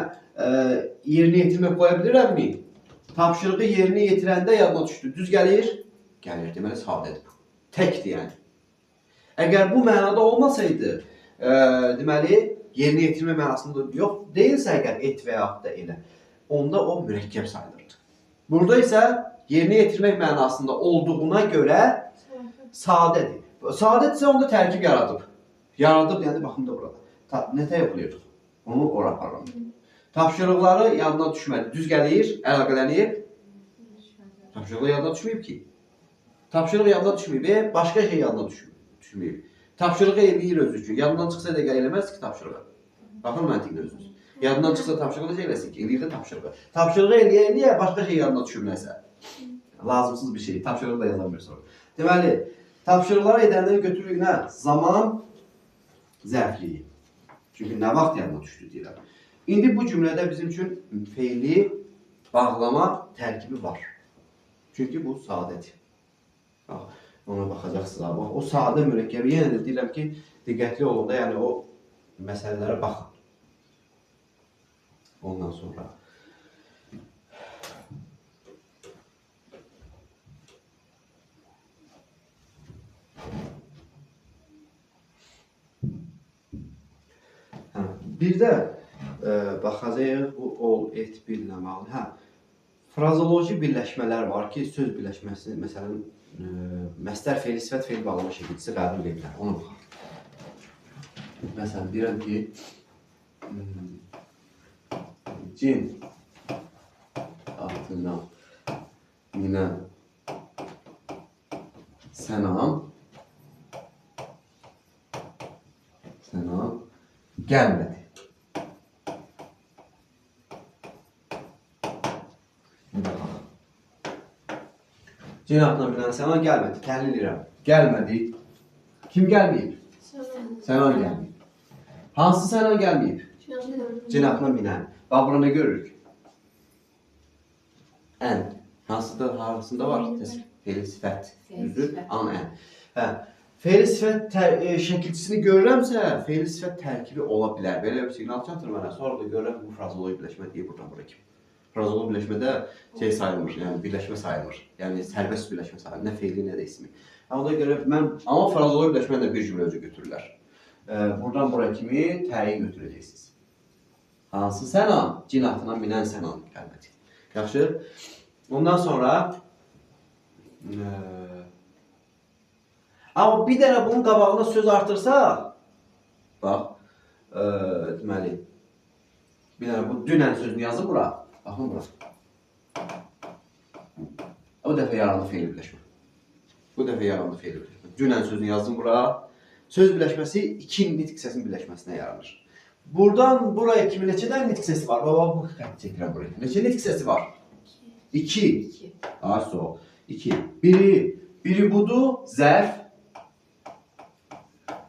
yerini yetirmək qoya bilirəmmi? Tapşırığı yerini yetirəndə yadına düşdü. Düz gəlir? Gəlir, deməli, sadədir bu. Təkdir, yəni. Əgər bu mənada olmasaydı, deməli, yerini yetirmə mənasında yox, deyilsə əgər et və yaxud da elə, onda o mürəkkəb sayılırdı. Burada isə yerini yetirmək mənasında olduğuna görə sadədir. Sadədirsə onda tərkib yaradıb. Yaradıb, yəni baxın da burada. Nətə yoxlayırdıq? Onu ora aparıram. Tapşırıqları yadına düşmədi. Düz gəlir, əlaqələnib. Tapşırıqlar yadına düşməyib ki. Tapşırıq yadına düşməyib, başqa şey yadına düşməyib. Tapşırığı eləyir özü üçün. Yadından çıxsa da eləməz ki tapşırığı. Baxın məntiqdə özünüz. Yadından çıxsa tapşırığı da eləsin ki, eləyir də tapşırığı. Tapşırığı eləyə başqa şey yadına düşürməsə. Lazımsız bir şey. Tapşırığı da yazamır sonra. Deməli, tapşırıqları edəndən götürürük nə? Zaman zərfliyi. Çünki nə vaxt yadına düşdü deyirəm. İndi bu cümlədə bizim üçün feili bağlama tərkibi var. Çünki bu sadədir. Bax, ona baxacaqsınız. Bax, o sadə mürəkkəbi yenə də deyirəm ki, diqqətli olun da, yəni o məsələlərə baxın. Ondan sonra bir də baxacağıq bu ol, et, bilməməli. Frazoloji birləşmələr var ki, söz birləşməsi, məsələn, məsdər feili, sifət feili bağlama şəkilçisi qəbul edirlər. Ona baxaq. Məsələn, deyirəm ki, cin atına minən sənam gəlmədi. Cin atına minən sənam gəlmədi. Təhlil edirəm. Gəlmədi. Kim gəlməyib? Sənam gəlməyib. Hansı sənam gəlməyib? Cin atına minən. Bax, burada nə görürük? Ən. Hansında var? Feili sifət. Düzdür? An, ən. Feili sifət şəkilçisini görürəmsə, feili sifət tərkibi ola bilər. Belə bir siqnal çatır mənə. Sonra da görürəm bu frazoloji birləşmə deyir buradan bura kimi. Frazoloji birləşmədə şey sayılmır, yəni birləşmə sayılmır. Yəni sərbəst birləşmə sayılmır. Nə feili, nə də ismi. Ona görə amma frazoloji birləşmə də bir cümlə özü götürürlər. Buradan bura kimi təyin götürəcəksiniz. Hansı sənam? Cin atına minən sənam gəlmədi. Yaxşı. Ondan sonra amma bir dənə bunun qabağına söz artırsaq, bax, deməli, bir dənə bu dünən sözünü yazıb bura, baxın bura. O dəfə yarandı feil birləşmə. Bu dəfə yarandı feil birləşmə. Dünən sözünü yazdım bura. Söz birləşməsi iki nitq səsinin birləşməsinə yaranır. Buradan buraya kimi neçə dənə nitq səsi var? Bax, bu xətti çəkirəm buraya. Neçə nitq səsi var? 2. Ay, sol. 2. Biri budur, zərf.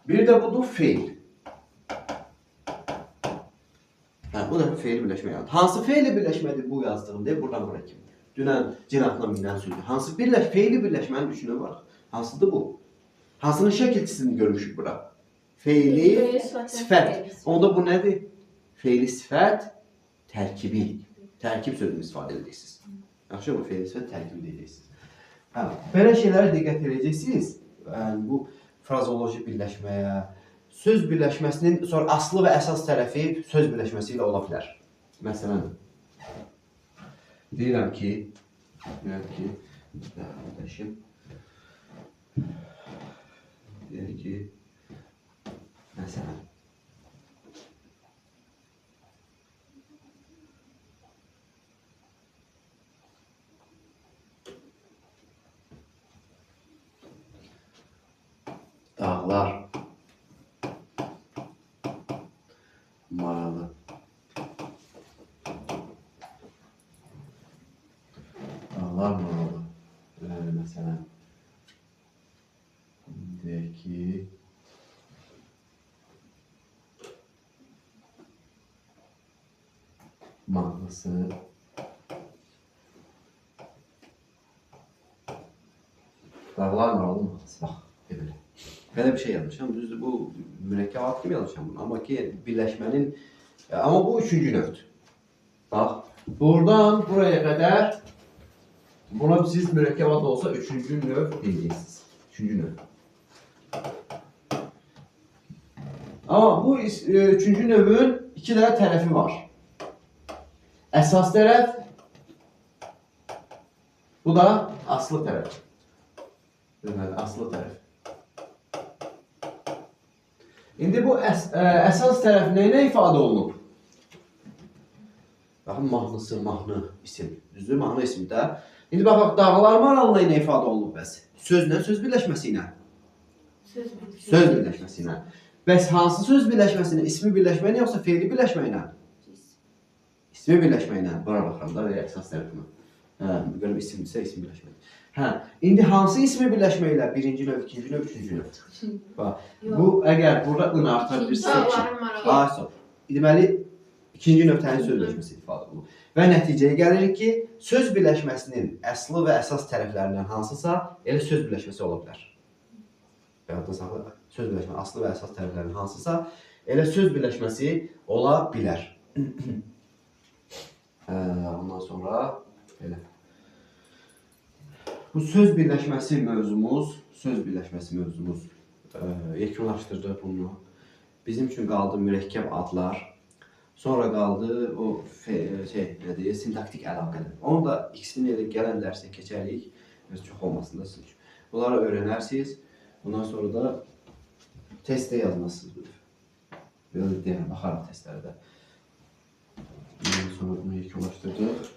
Bir də budur, feil. Bu da feil birləşmə yaranır. Hansı feili birləşmədir bu yazdığım deyil, buradan bura kimi. Dünən cin atına minən sözdür. Hansı feili birləşmənin üçünə var? Hansıdır bu? Hansının şəkilçisini görmüşük bura? Feili sifət. Onda bu nədir? Feili sifət tərkibi. Tərkib sözünü istifadə edəcəksiniz. Yaxşı, bu feili sifət tərkibi deyəcəksiniz. Belə şeylərə diqqət edəcəksiniz. Bu frazoloji birləşməyə, söz birləşməsinin sonra aslı və əsas tərəfi söz birləşməsi ilə ola bilər. Məsələn, deyirəm ki, məsələn, dağlar maralı. Dağlar maralı. Məsələn, deyək ki, mahnısı dağlar maralı mahnısı. Bax, belə. Belə bir şey yazmışam. Düzdür, bu mürəkkəbat kimi yazmışam bunu. Amma ki, birləşmənin... Amma bu üçüncü növdür. Bax, buradan buraya qədər buna siz mürəkkəbat olsa üçüncü növ deyəcəksiniz. Üçüncü növ. Amma bu üçüncü növün iki dənə tərəfi var. Əsas tərəf, bu da aslı tərəf. Deməli, aslı tərəf. İndi bu əsas tərəf nə ifadə olunub? Baxın, mahnısı, mahnı isim. Düzdür, mahnı isim də. İndi baxaq, dağlar maralına nə ifadə olunub bəs? Sözlə, söz birləşməsi ilə. Söz birləşməsi ilə. Bəs hansı söz birləşməsi ilə? İsmi birləşmə ilə, yoxsa feili birləşmə ilə? İsmi birləşmə ilə. Bura baxıram da, əsas tərəfimə. Görüm, isimdirsə, isim birləşmə. İndi hansı ismi birləşmə ilə? Birinci növ, ikinci növ, üçüncü növ. Bu, əgər burada ın artar bilirsə ki, deməli, İkinci nöqtənin söz birləşməsi ifadə olunur. Və nəticəyə gəlirik ki, söz birləşməsinin əsli və əsas tərəflərindən hansısa elə söz birləşməsi ola bilər. Yadda saxla, söz birləşməsi aslı və əsas tərəflərindən hansısa elə söz birləşməsi ola bilər. Ondan sonra belə. Bu söz birləşməsi mövzumuz yekunlaşdırdıq bunu. Bizim üçün qaldı mürəkkəb adlar. Sonra qaldı o sintaktik əlaqələr. Onu da ikisini elə gələn dərsə keçərik. Çox olmasın da sizin üçün. Bunları öyrənərsiniz. Bundan sonra da testdə yazmasınız. Belə deyəm, baxarıq testlərdə. Ondan sonra bunu yekunlaşdırdıq.